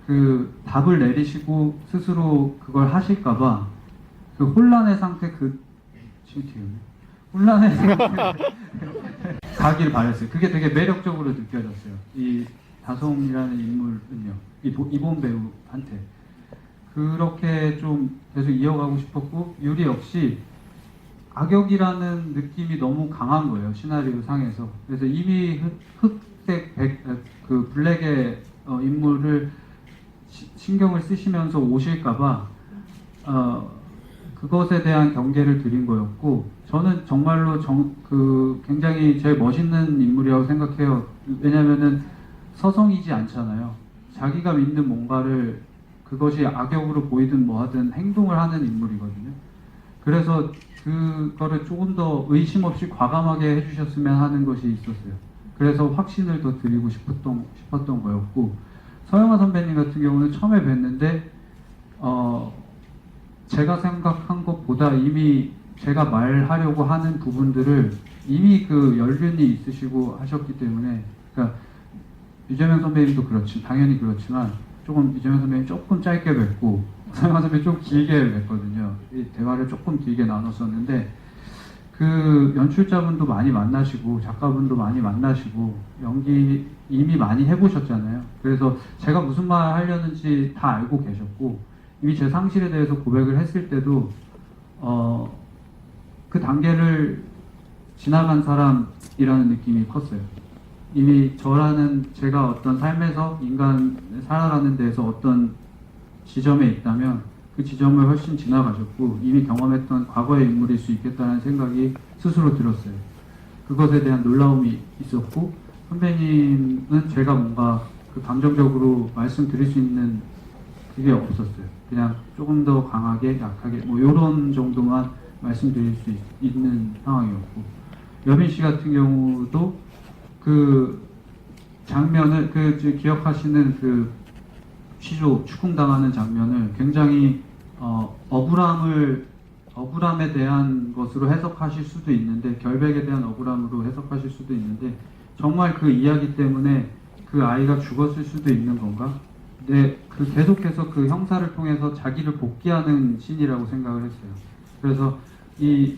그 답을 내리시고 스스로 그걸 하실까봐 그 혼란의 상태, 혼란의 상태 가기를 바랬어요. 그게 되게 매력적으로 느껴졌어요. 이 다솜이라는 인물은요, 이본 배우한테 그렇게 좀 계속 이어가고 싶었고, 유리 역시 악역이라는 느낌이 너무 강한 거예요, 시나리오 상에서. 그래서 이미 흑색, 블랙의 인물을 신경을 쓰시면서 오실까봐 그것에 대한 경계를 드린 거였고, 저는 정말로 굉장히 제일 멋있는 인물이라고 생각해요. 왜냐면은 서성이지 않잖아요. 자기가 믿는 뭔가를, 그것이 악역으로 보이든 뭐하든 행동을 하는 인물이거든요. 그래서 그거를 조금 더 의심 없이 과감하게 해주셨으면 하는 것이 있었어요. 그래서 확신을 더 드리고 싶었던 거였고, 서영아 선배님 같은 경우는 처음에 뵀는데 제가 생각한 것보다 이미 제가 말하려고 하는 부분들을 이미 그 연륜이 있으시고 하셨기 때문에, 그러니까 유재명 선배님도 당연히 그렇지만 유재명 선배님 조금 짧게 뵙고 서영아 선배님 좀 길게 뵀거든요. 이 대화를 조금 길게 나눴었는데, 그 연출자분도 많이 만나시고 작가분도 많이 만나시고 연기 이미 많이 해보셨잖아요. 그래서 제가 무슨 말 하려는지 다 알고 계셨고, 이미 제 상실에 대해서 고백을 했을 때도 그 단계를 지나간 사람이라는 느낌이 컸어요. 이미 제가 어떤 삶에서 인간 살아가는 데에서 어떤 지점에 있다면 그 지점을 훨씬 지나가셨고, 이미 경험했던 과거의 인물일 수 있겠다는 생각이 스스로 들었어요. 그것에 대한 놀라움이 있었고, 선배님은 제가 뭔가 그 감정적으로 말씀드릴 수 있는 그게 없었어요. 그냥 조금 더 강하게, 약하게 뭐 이런 정도만 말씀드릴 수 있는 상황이었고, 여빈 씨 같은 경우도 그 장면을 기억하시는 그 취조, 추궁당하는 장면을 굉장히 억울함을 억울함에 대한 것으로 해석하실 수도 있는데, 결백에 대한 억울함으로 해석하실 수도 있는데, 정말 그 이야기 때문에 그 아이가 죽었을 수도 있는 건가? 근데 계속해서 그 형사를 통해서 자기를 복귀하는 신이라고 생각을 했어요. 그래서 이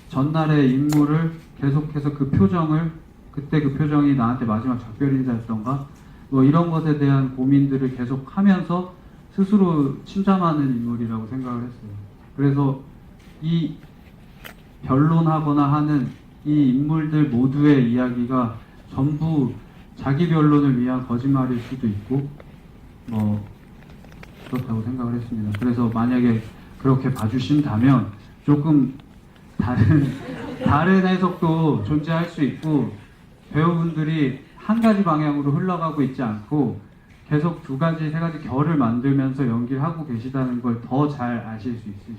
전날의 인물을 계속해서 그 표정을, 그때 그 표정이 나한테 마지막 작별 인사였던가, 뭐 이런 것에 대한 고민들을 계속 하면서 스스로 침잠하는 인물이라고 생각을 했어요. 그래서 이 변론하거나 하는 이 인물들 모두의 이야기가 전부 자기 변론을 위한 거짓말일 수도 있고, 뭐 그렇다고 생각을 했습니다. 그래서 만약에 그렇게 봐주신다면 조금 다른 해석도 존재할 수 있고, 배우분들이 한 가지 방향으로 흘러가고 있지 않고 계속 두 가지, 세 가지 결을 만들면서 연기를 하고 계시다는 걸 더 잘 아실 수 있으실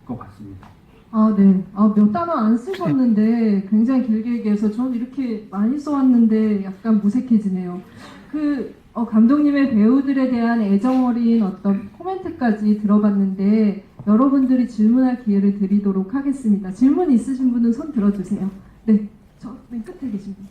것 같습니다. 아, 네. 몇 단어 안 쓰셨는데 굉장히 길게 얘기해서 저는 이렇게 많이 써왔는데 약간 무색해지네요. 감독님의 배우들에 대한 애정 어린 어떤 코멘트까지 들어봤는데 여러분들이 질문할 기회를 드리도록 하겠습니다. 질문 있으신 분은 손 들어주세요. 네, 저 맨 끝에 계신 분.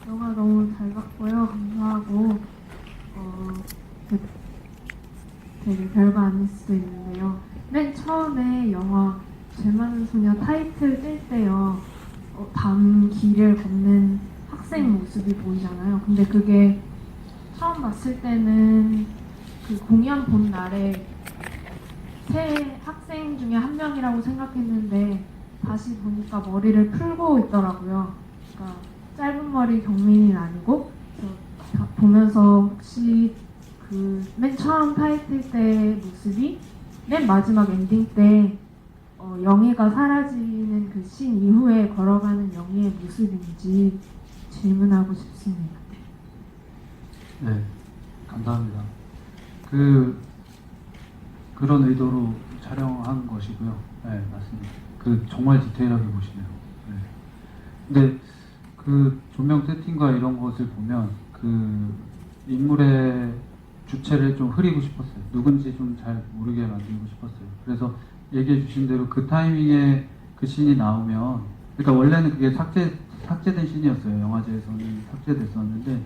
영화 너무 잘 봤고요. 감사하고 되게 별거 아닐 수도 있는데요. 맨 처음에 영화 죄 많은 소녀 타이틀 뜰 때요. 밤 길을 걷는 학생 모습이 보이잖아요. 근데 그게 처음 봤을 때는 그 공연 본 날에 새 학생 중에 한 명이라고 생각했는데 다시 보니까 머리를 풀고 있더라고요. 그러니까 짧은 머리 경민이는 아니고, 그래서 보면서 혹시 그 맨 처음 타이틀 때 모습이 맨 마지막 엔딩 때 영희가 사라지는 그 씬 이후에 걸어가는 영희의 모습인지 질문하고 싶습니다. 네, 감사합니다. 그런 의도로 촬영한 것이고요. 네, 맞습니다. 정말 디테일하게 보시네요. 네. 근데 그 조명 세팅과 이런 것을 보면 그 인물의 주체를 좀 흐리고 싶었어요. 누군지 좀 잘 모르게 만들고 싶었어요. 그래서 얘기해 주신 대로 그 타이밍에 그 씬이 나오면, 그러니까 원래는 그게 삭제된 씬이었어요. 영화제에서는 삭제됐었는데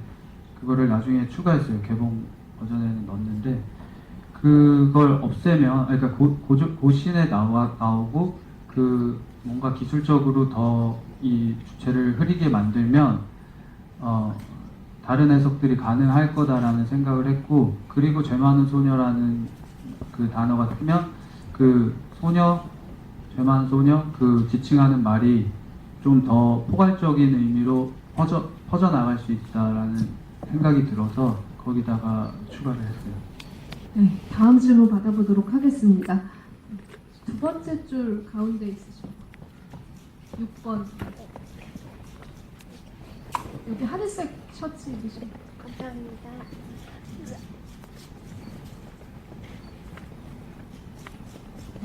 그거를 나중에 추가했어요. 개봉 버전에는 넣었는데, 그걸 없애면, 그러니까 그 씬에 나오고 뭔가 기술적으로 더 이 주체를 흐리게 만들면 다른 해석들이 가능할 거다라는 생각을 했고, 그리고 죄 많은 소녀라는 그 단어가 뜨면 그 소녀, 죄 많은 소녀, 그 지칭하는 말이 좀 더 포괄적인 의미로 퍼져나갈 수 있다라는 생각이 들어서 거기다가 추가를 했어요. 네, 다음 질문 받아보도록 하겠습니다. 두 번째 줄 가운데 있으시죠? 6번. 여기 하늘색 셔츠 입으신. 감사합니다.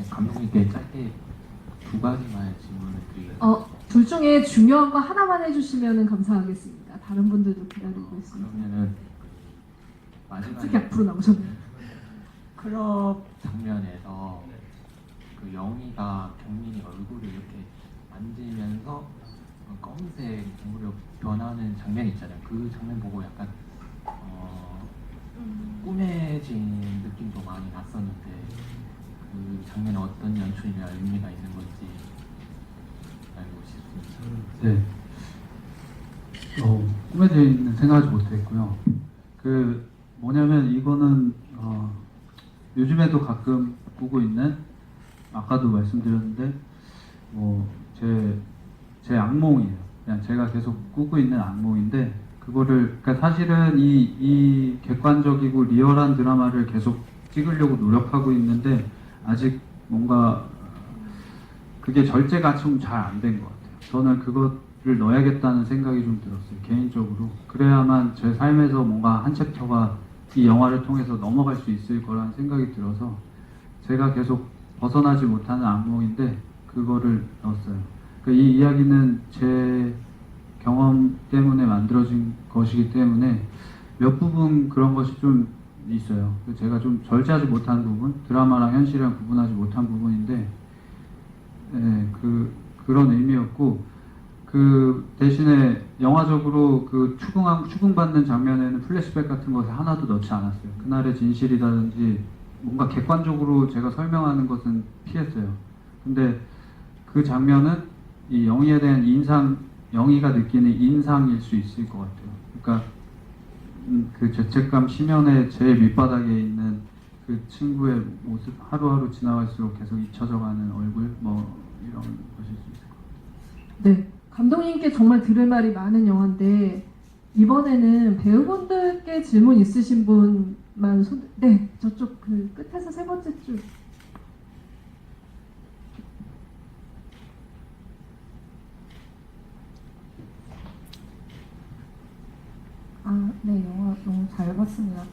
감독님께 짧게 두 가지만 질문을 드리겠습니다. 둘 중에 중요한 거 하나만 해주시면 감사하겠습니다. 다른 분들도 기다리고 있습니다. 그러면은 특히 앞으로 나오셨네요. 클럽 장면에서 그 영희가 경민이 얼굴을 이렇게 만지면서 검은색으로 변하는 장면 있잖아요. 그 장면 보고 약간 꾸며진 느낌도 많이 났었는데 그 장면에 어떤 연출이나 의미가 있는 건지 알고 싶습니다. 네. 꾸며져 있는 생각하지 못했고요. 뭐냐면 이거는 요즘에도 가끔 보고 있는, 아까도 말씀드렸는데 제 악몽이에요. 그냥 제가 계속 꾸고 있는 악몽인데, 그러니까 사실은 이 객관적이고 리얼한 드라마를 계속 찍으려고 노력하고 있는데 아직 뭔가 그게 절제가 좀 잘 안 된 것 같아요. 저는 그거를 넣어야겠다는 생각이 좀 들었어요, 개인적으로. 그래야만 제 삶에서 뭔가 한 챕터가 이 영화를 통해서 넘어갈 수 있을 거라는 생각이 들어서 제가 계속 벗어나지 못하는 악몽인데 그거를 넣었어요. 이 이야기는 제 경험 때문에 만들어진 것이기 때문에 몇 부분 그런 것이 좀 있어요. 제가 좀 절제하지 못한 부분, 드라마랑 현실이랑 구분하지 못한 부분인데, 그런 의미였고, 대신에 영화적으로 추궁받는 장면에는 플래시백 같은 것을 하나도 넣지 않았어요. 그날의 진실이라든지 뭔가 객관적으로 제가 설명하는 것은 피했어요. 근데 그 장면은 이 영희에 대한 영희가 느끼는 인상일 수 있을 것 같아요. 그러니까 그 죄책감 심연의 제일 밑바닥에 있는 그 친구의 모습, 하루하루 지나갈수록 계속 잊혀져가는 얼굴, 뭐 이런 것일 수 있을 것 같아요. 네, 감독님께 정말 들을 말이 많은 영화인데 이번에는 배우분들께 질문 있으신 분만 네, 저쪽 그 끝에서 세 번째 줄. 네, 영화 너무 잘 봤습니다.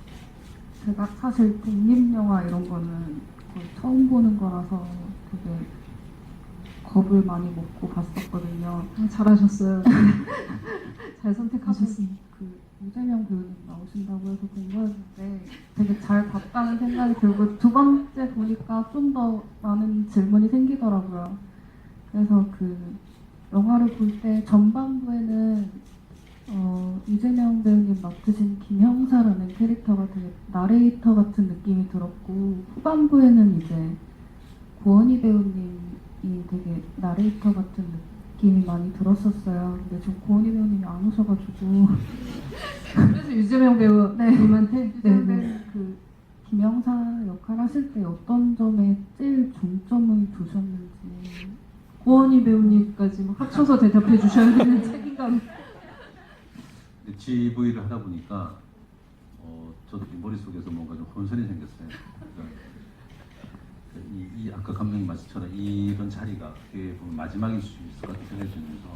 제가 사실 독립영화 이런 거는 거의 처음 보는 거라서 되게 겁을 많이 먹고 봤었거든요. 잘하셨어요. 잘 선택하셨습니다. 그 유재명 배우님 나오신다고 해서 본 거였는데 되게 잘 봤다는 생각이 들고 두 번째 보니까 좀 더 많은 질문이 생기더라고요. 그래서 그 영화를 볼 때 전반부에는 유재명 배우님 맡으신 김형사라는 캐릭터가 되게 나레이터 같은 느낌이 들었고 후반부에는 이제 고원희 배우님이 되게 나레이터 같은 느낌이 많이 들었었어요. 근데 저 고원희 배우님이 안 오셔가지고 그래서 유재명 배우님한테 유재명 배우님 그 김형사 역할 하실 때 어떤 점에 제일 중점을 두셨는지 고원희 배우님까지 막 합쳐서 대답해 주셔야 되는 책임감. GV를 하다 보니까 저도 머릿속에서 뭔가 좀 혼선이 생겼어요. 그러니까 아까 감독님 말씀처럼 이런 자리가 어떻게 보면 마지막일 수 있을 것 같은 생각이 들면서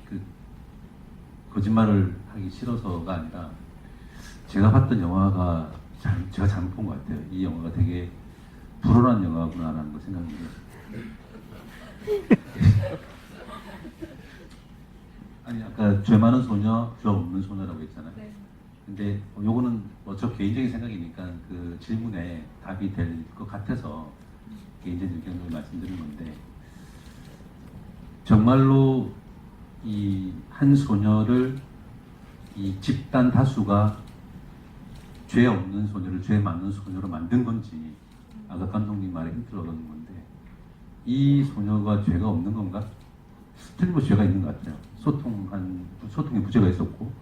그 거짓말을 하기 싫어서가 아니라 제가 봤던 영화가 제가 잘못 본 것 같아요. 이 영화가 되게 불온한 영화구나라는 걸 생각이 들었어요. 아니 아까 죄 많은 소녀, 죄 없는 소녀라고 했잖아요. 네. 근데 요거는 뭐 저 개인적인 생각이니까 그 질문에 답이 될 것 같아서 개인적인 의견을 말씀드린 건데 정말로 이 한 소녀를 이 집단 다수가 죄 없는 소녀를 죄 많은 소녀로 만든 건지 아까 감독님 말에 힌트를 얻은 건데 이 소녀가 죄가 없는 건가? 틀림없이 죄가 있는 것 같아요. 소통에 부재가 있었고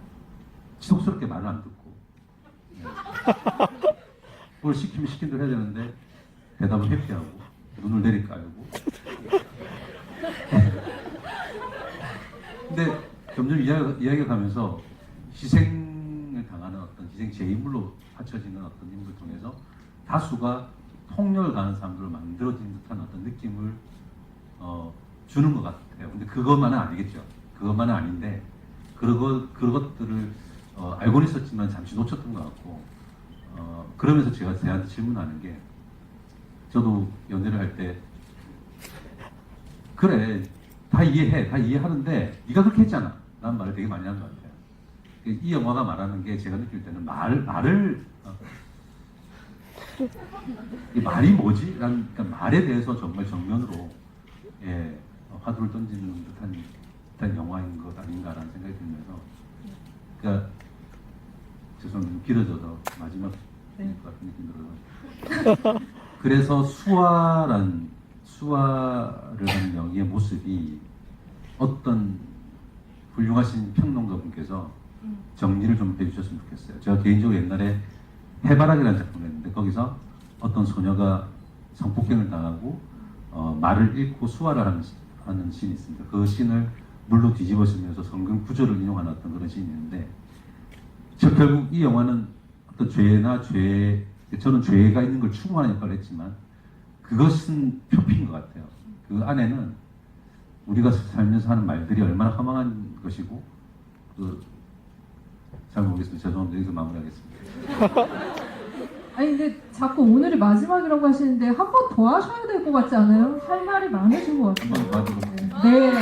지속스럽게 말을 안 듣고 뭘 시키면 시킨 대로 해야 되는데 대답을 회피하고 눈을 내리깔고 근데 점점 이야기가 가면서 희생을 당하는 어떤 희생 제인물로 받쳐지는 어떤 인물을 통해서 다수가 폭력을 가하는 사람들을 만들어진 듯한 어떤 느낌을 주는 것 같아요. 근데 그것만은 아니겠죠. 그것만은 아닌데 그것들을 알고는 있었지만 잠시 놓쳤던 것 같고 그러면서 제가 제한테 질문하는 게 저도 연애를 할 때 그래 다 이해해 다 이해하는데 네가 그렇게 했잖아 라는 말을 되게 많이 하는 것 같아요. 이 영화가 말하는 게 제가 느낄 때는 이 말이 뭐지? 그러니까 말에 대해서 정말 정면으로 화두를 던지는 듯한 영화인 것 아닌가라는 생각이 들면서 그러니까 죄송합니다. 길어져서 마지막 것 같은 느낌이 들어요. 그래서 수아를 하는 영희의 모습이 어떤 훌륭하신 평론가분께서 정리를 좀 해주셨으면 좋겠어요. 제가 개인적으로 옛날에 해바라기라는 작품을 했는데 거기서 어떤 소녀가 성폭행을 당하고 말을 잃고 수화를 하는 씬이 있습니다. 그 씬을 물로 뒤집어 쓰면서 성경 구절을 인용하는 어떤 그런 씬이 있는데 결국 이 영화는 어떤 저는 죄가 있는 걸 추구하는 역할을 했지만 그것은 표피인 것 같아요. 그 안에는 우리가 살면서 하는 말들이 얼마나 허망한 것이고 잘 모르겠습니다. 죄송합니다. 여기서 마무리하겠습니다. 아니 근데 자꾸 오늘이 마지막이라고 하시는데 한 번 더 하셔야 될 것 같지 않아요? 할 말이 많으신 것 같아요. 한번 봐도 네, 네.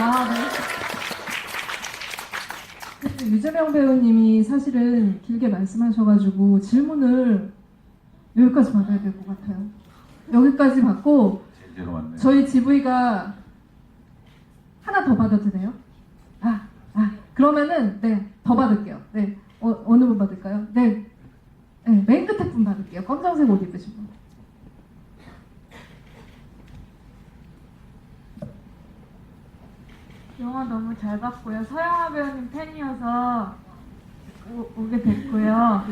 유재명 배우님이 사실은 길게 말씀하셔가지고 질문을 여기까지 받아야 될 것 같아요. 여기까지 받고 제가 왔네요. 저희 GV가 하나 더 받아도 돼요? 그러면은 네, 더 받을게요. 네, 어느 분 받을까요? 네, 네, 맨 끝에 분 받을게요. 검정색 옷 입으신 분. 영화 너무 잘 봤고요. 서영아 배우님 팬이어서 오게 됐고요.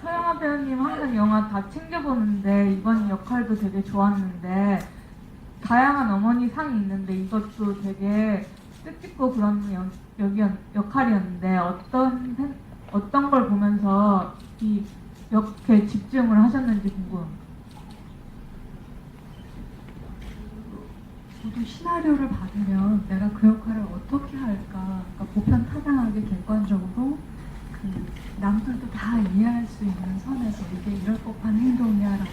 서영아 배우님 항상 영화 다 챙겨보는데 이번 역할도 되게 좋았는데 다양한 어머니 상이 있는데 이것도 되게 뜻깊고 그런 역할이었는데 어떤 걸 보면서 이렇게 집중을 하셨는지 궁금합니다. 저도 시나리오를 받으면 내가 그 역할을 어떻게 할까, 그러니까 보편타당하게 객관적으로 남들도 다 이해할 수 있는 선에서 이게 이럴 법한 행동이야라고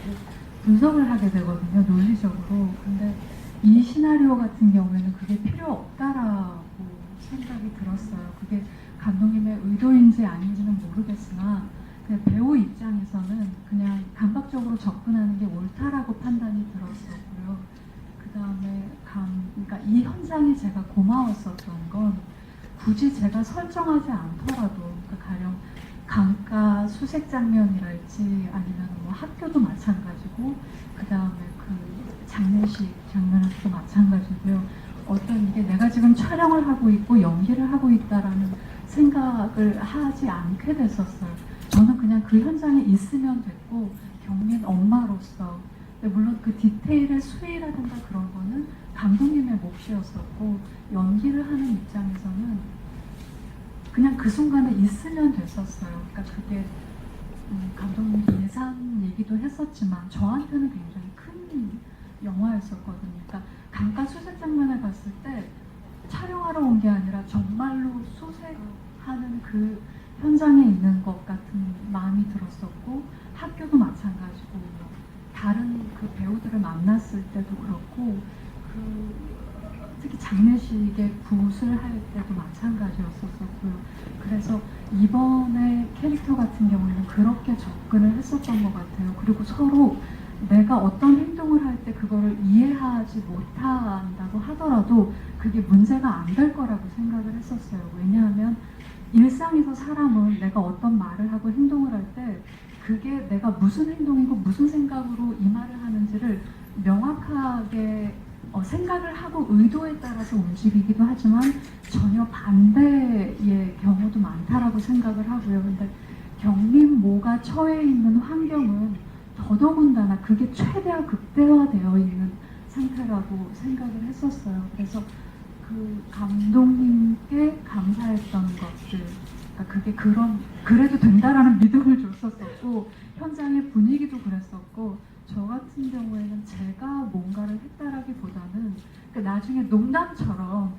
분석을 하게 되거든요, 논리적으로. 근데 이 시나리오 같은 경우에는 그게 필요 없다라고 생각이 들었어요. 그게 감독님의 의도인지 아닌지는 모르겠으나 그냥 배우 입장에서는 그냥 감각적으로 접근하는 게 옳다라고 판단이 들었었고요. 그 다음에 그러니까 이 현장이 제가 고마웠었던 건 굳이 제가 설정하지 않더라도 그러니까 가령 강가 수색 장면이랄지 아니면 뭐 학교도 마찬가지고 그 다음에 그 장례식 장면도 마찬가지고요. 어떤 이게 내가 지금 촬영을 하고 있고 연기를 하고 있다라는 생각을 하지 않게 됐었어요. 저는 그냥 그 현장에 있으면 됐고 경민 엄마로서 물론 그 디테일의 수위라든가 그런 거는 감독님의 몫이었었고 연기를 하는 입장에서는 그냥 그 순간에 있으면 됐었어요. 그러니까 그게 감독님 예산 얘기도 했었지만 저한테는 굉장히 큰 영화였었거든요. 그러니까 강가 수색 장면을 봤을 때 촬영하러 온 게 아니라 정말로 수색하는 그 현장에 있는 것 같은 마음이 들었었고 학교도 마찬가지고 다른 그 배우들을 만났을 때도 그렇고 특히 장례식에 굿을 할 때도 마찬가지였었고요. 그래서 이번에 캐릭터 같은 경우에는 그렇게 접근을 했었던 것 같아요. 그리고 서로 내가 어떤 행동을 할 때 그거를 이해하지 못한다고 하더라도 그게 문제가 안 될 거라고 생각을 했었어요. 왜냐하면 일상에서 사람은 내가 어떤 말을 하고 행동을 할 때 그게 내가 무슨 행동이고 무슨 생각으로 이 말을 하는지를 명확하게 생각을 하고 의도에 따라서 움직이기도 하지만 전혀 반대의 경우도 많다라고 생각을 하고요. 근데 경민모가 처해 있는 환경은 더더군다나 그게 최대한 극대화되어 있는 상태라고 생각을 했었어요. 그래서 그 감독님께 감사했던 것들, 그러니까 그게 그래도 된다라는 믿음을 줬었었고 현장의 분위기도 그랬었고 저 같은 경우에는 제가 뭔가를 했다라기보다는 그러니까 나중에 농담처럼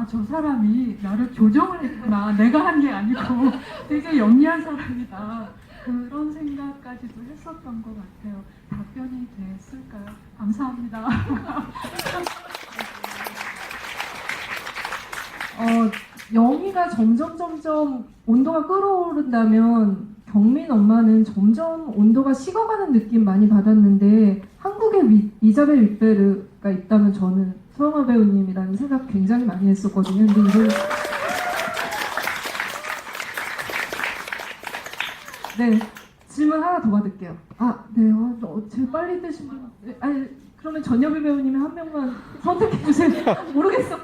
저 사람이 나를 조정을 했구나, 내가 한 게 아니고 되게 영리한 사람이다, 그런 생각까지도 했었던 것 같아요. 답변이 됐을까요? 감사합니다. 영희가 점점 온도가 끌어오른다면 경민 엄마는 점점 온도가 식어가는 느낌 많이 받았는데 한국에 이자벨 윗베르가 있다면 저는 서영아 배우님이라는 생각 굉장히 많이 했었거든요. 근데 이걸 네, 질문 하나 더 받을게요. 네, 제일 빨리 뜨신 분. 네, 그러면 전여비 배우님이 한 명만 선택해 주세요. 모르겠어.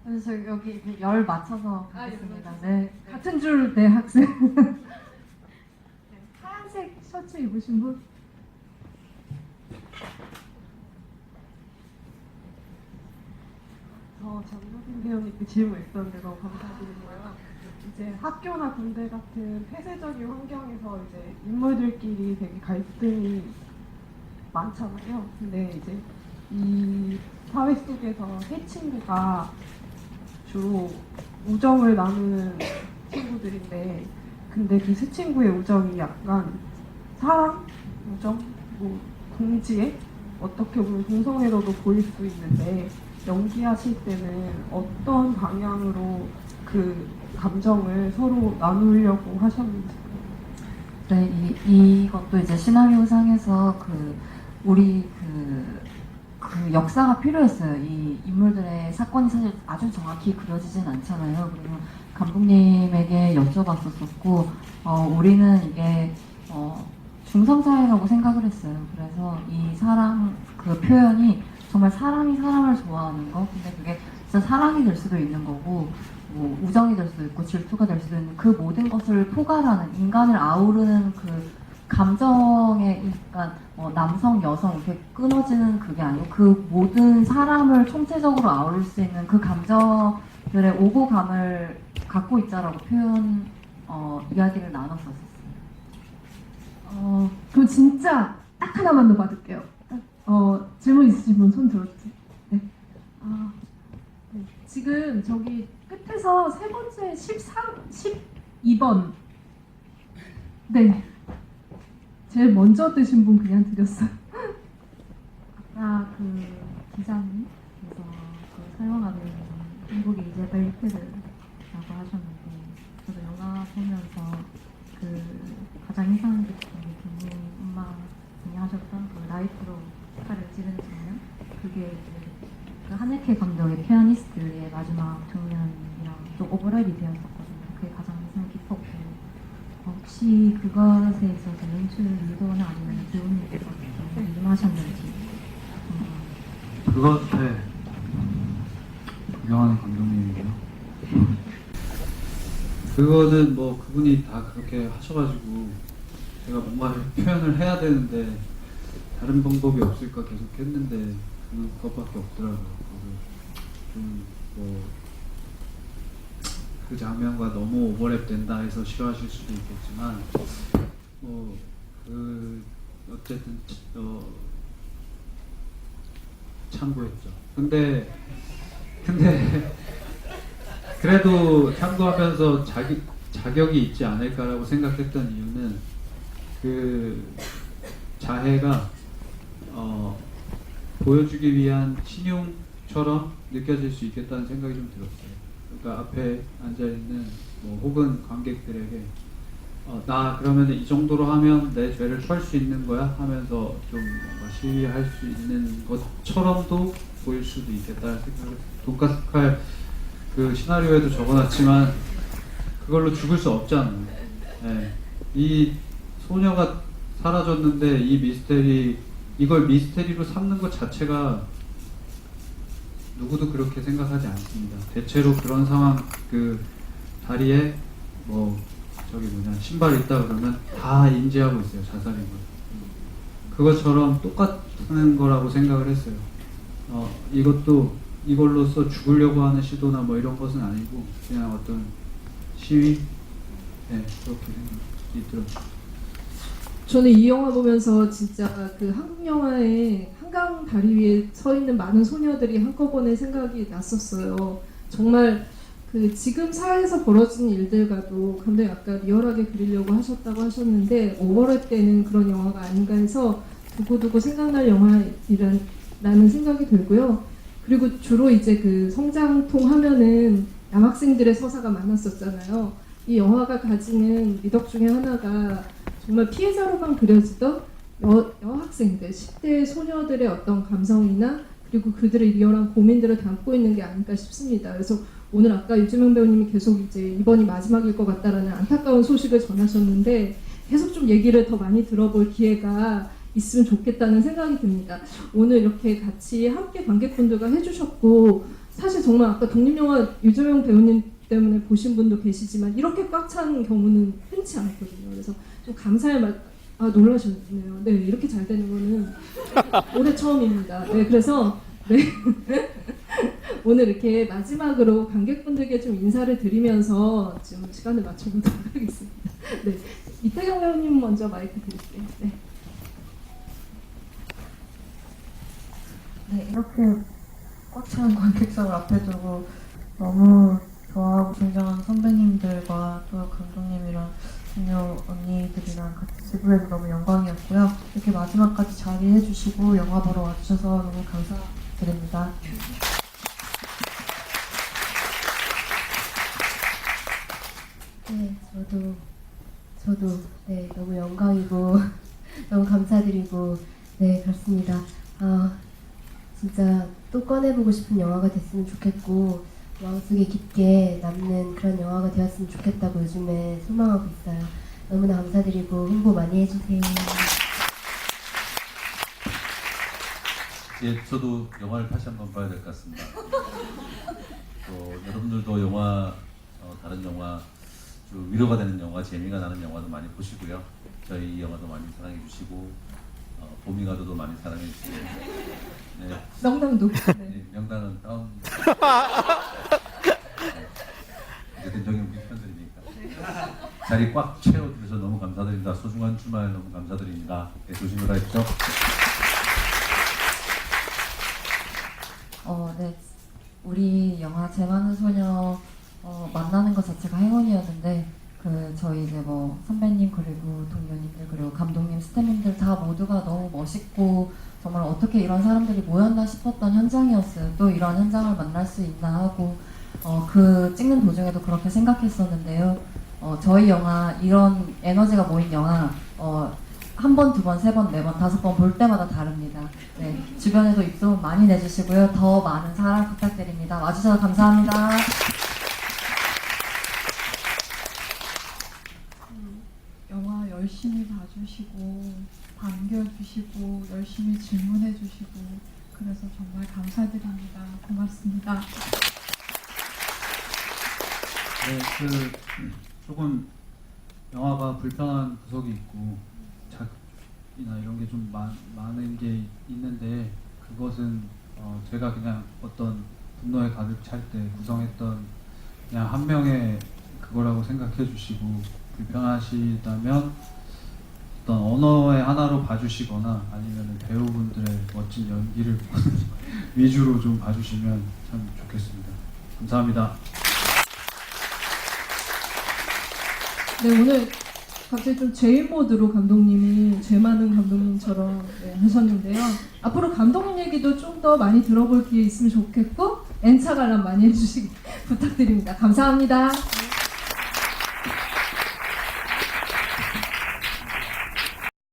그래서 여기 열 맞춰서 가겠습니다. 네. 같은 줄, 네, 학생. 하얀색 셔츠 입으신 분? 전효빈 배우님께 질문 있었는데 너무 감사드리고요. 이제 학교나 군대 같은 폐쇄적인 환경에서 이제 인물들끼리 되게 갈등이 많잖아요. 근데 이제 이 사회 속에서 세 친구가 주로 우정을 나누는 친구들인데 근데 그 세 친구의 우정이 약간 사랑, 우정, 뭐 동지애 어떻게 보면 동성애로도 보일 수 있는데 연기하실 때는 어떤 방향으로 그 감정을 서로 나누려고 하셨는지. 네, 이것도 이제 시나리오상에서 우리 그 역사가 필요했어요. 이 인물들의 사건이 사실 아주 정확히 그려지진 않잖아요. 그리고 감독님에게 여쭤봤었고, 우리는 이게 중성사회라고 생각을 했어요. 그래서 이 사랑 그 표현이 정말 사람이 사람을 좋아하는 거, 근데 그게 진짜 사랑이 될 수도 있는 거고, 뭐 우정이 될 수도 있고 질투가 될 수도 있는 그 모든 것을 포괄하는 인간을 아우르는 그 감정의 그러니까 남성, 여성 이렇게 끊어지는 그게 아니고 그 모든 사람을 총체적으로 아우를 수 있는 그 감정들의 오고감을 갖고 있다라고 표현 이야기를 나눴었어요. 그럼 진짜 딱 하나만 더 받을게요. 질문 있으신 분 손 들어주세요. 네. 네. 지금 저기 끝에서 세 번째 12번. 네. 제일 먼저 드신 분 그냥 드렸어요. 아까 그 기자님께서 사용하는 한국의 이제벨 히트르라고 하셨는데 저도 영화 보면서 그 가장 인상 깊은 게 김민 엄마분이 하셨던 그 라이프로 칼을 찌르는 장면 그게 이제 그 하늘케 감독의 피아니스트의 마지막 장면이랑 좀 오버랩이 되었었거든요. 그게 가장 인상 깊었고 혹시 그것에 있어서 연출 의도나 아니면 배우님께서 좀 임하셨는지 그것에 존경하는 감독님이고요. 그거는 뭐 그분이 다 그렇게 하셔가지고 제가 뭔가 표현을 해야 되는데 다른 방법이 없을까 계속 했는데 그것밖에 없더라고요. 좀뭐 그 장면과 너무 오버랩 된다 해서 싫어하실 수도 있겠지만 뭐 어쨌든 참고했죠. 근데 그래도 참고하면서 자격이 있지 않을까라고 생각했던 이유는 그 자해가 보여주기 위한 신용처럼 느껴질 수 있겠다는 생각이 좀 들었어요. 그러니까 앞에 앉아있는 뭐 혹은 관객들에게 나 그러면 이 정도로 하면 내 죄를 털 수 있는 거야? 하면서 좀 뭔가 시위할 수 있는 것처럼도 보일 수도 있겠다는 생각을 돈가스 칼 그 시나리오에도 적어놨지만 그걸로 죽을 수 없잖아요. 네. 이 소녀가 사라졌는데 이걸 미스테리로 삼는 것 자체가 누구도 그렇게 생각하지 않습니다. 대체로 그런 상황 그 다리에 뭐 신발 있다 그러면 다 인지하고 있어요. 자살인 걸. 그것처럼 똑같은 거라고 생각을 했어요. 이걸로써 죽으려고 하는 시도나 뭐 이런 것은 아니고 그냥 어떤 시위? 네, 그렇게 생각이 들었어요. 저는 이 영화 보면서 진짜 그 한국 영화의 한강 다리 위에 서 있는 많은 소녀들이 한꺼번에 생각이 났었어요. 정말 그 지금 사회에서 벌어지는 일들과도 감독이 아까 리얼하게 그리려고 하셨다고 하셨는데 오버랩 되는 그런 영화가 아닌가 해서 두고두고 생각날 영화라는 생각이 들고요. 그리고 주로 이제 그 성장통 하면은 남학생들의 서사가 많았었잖아요. 이 영화가 가지는 미덕 중에 하나가 정말 피해자로만 그려지던 여학생들, 10대 소녀들의 어떤 감성이나 그리고 그들의 리얼한 고민들을 담고 있는 게 아닐까 싶습니다. 그래서 오늘 아까 유재명 배우님이 계속 이제 이번이 마지막일 것 같다라는 안타까운 소식을 전하셨는데 계속 좀 얘기를 더 많이 들어볼 기회가 있으면 좋겠다는 생각이 듭니다. 오늘 이렇게 같이 함께 관객분들과 해주셨고 사실 정말 아까 독립영화 유재명 배우님 때문에 보신 분도 계시지만 이렇게 꽉 찬 경우는 흔치 않거든요. 그래서 좀 감사의 말, 놀라셨네요. 네, 이렇게 잘 되는 거는 올해 처음입니다. 네, 그래서 네. 오늘 이렇게 마지막으로 관객분들께 좀 인사를 드리면서 지금 시간을 맞춰보도록 하겠습니다. 네, 이태경 배우님 먼저 마이크 드릴게요. 네. 네, 이렇게 꽉 찬 관객석을 앞에 두고 너무 좋아하고 존경하는 선배님들과 또 감독님이랑 동료 언니들이랑 같이 지부해서 너무 영광이었고요. 이렇게 마지막까지 자리해 주시고 영화 보러 와주셔서 너무 감사드립니다. 네, 저도 네, 너무 영광이고 너무 감사드리고 네, 그렇습니다. 진짜 또 꺼내보고 싶은 영화가 됐으면 좋겠고 마음속에 깊게 남는 그런 영화가 되었으면 좋겠다고 요즘에 소망하고 있어요. 너무나 감사드리고 홍보 많이 해주세요. 예, 저도 영화를 다시 한번 봐야 될 것 같습니다. 또 여러분들도 영화, 다른 영화, 좀 위로가 되는 영화, 재미가 나는 영화도 많이 보시고요. 저희 영화도 많이 사랑해 주시고, 봄이가도도 많이 사랑해 주시고. 네, 명당도. 네. 네, 명단은 다운. 어쨌든 저기 우리 편들이니까. 자리 꽉 채워주셔서 너무 감사드립니다. 소중한 주말 너무 감사드립니다. 네, 조심히 가십시오. 네. 우리 영화 제 많은 소녀 만나는 것 자체가 행운이었는데 저희 이제 뭐 선배님 그리고 동료님들 그리고 감독님 스태프님들 다 모두가 너무 멋있고 정말 어떻게 이런 사람들이 모였나 싶었던 현장이었어요. 또 이런 현장을 만날 수 있나 하고 그 찍는 도중에도 그렇게 생각했었는데요. 저희 영화 이런 에너지가 모인 영화 한 번, 두 번, 세 번, 네 번, 다섯 번 볼 때마다 다릅니다. 네, 주변에도 입소문 많이 내주시고요. 더 많은 사랑 부탁드립니다. 와주셔서 감사합니다. 영화 열심히 봐주시고 반겨주시고 열심히 질문해주시고 그래서 정말 감사드립니다. 고맙습니다. 네, 조금 영화가 불편한 구석이 있고 작이나 이런 게 좀 많은 게 있는데 그것은 제가 그냥 어떤 분노에 가득 찰 때 구성했던 그냥 한 명의 그거라고 생각해 주시고 불편하시다면 어떤 언어의 하나로 봐주시거나 아니면 배우분들의 멋진 연기를 위주로 좀 봐주시면 참 좋겠습니다. 감사합니다. 네, 오늘 갑자기 좀 제일 모드로 감독님이 죄 많은 감독님처럼 네, 하셨는데요. 앞으로 감독님 얘기도 좀 더 많이 들어볼 기회 있으면 좋겠고 N차 관람 많이 해주시기 부탁드립니다. 감사합니다.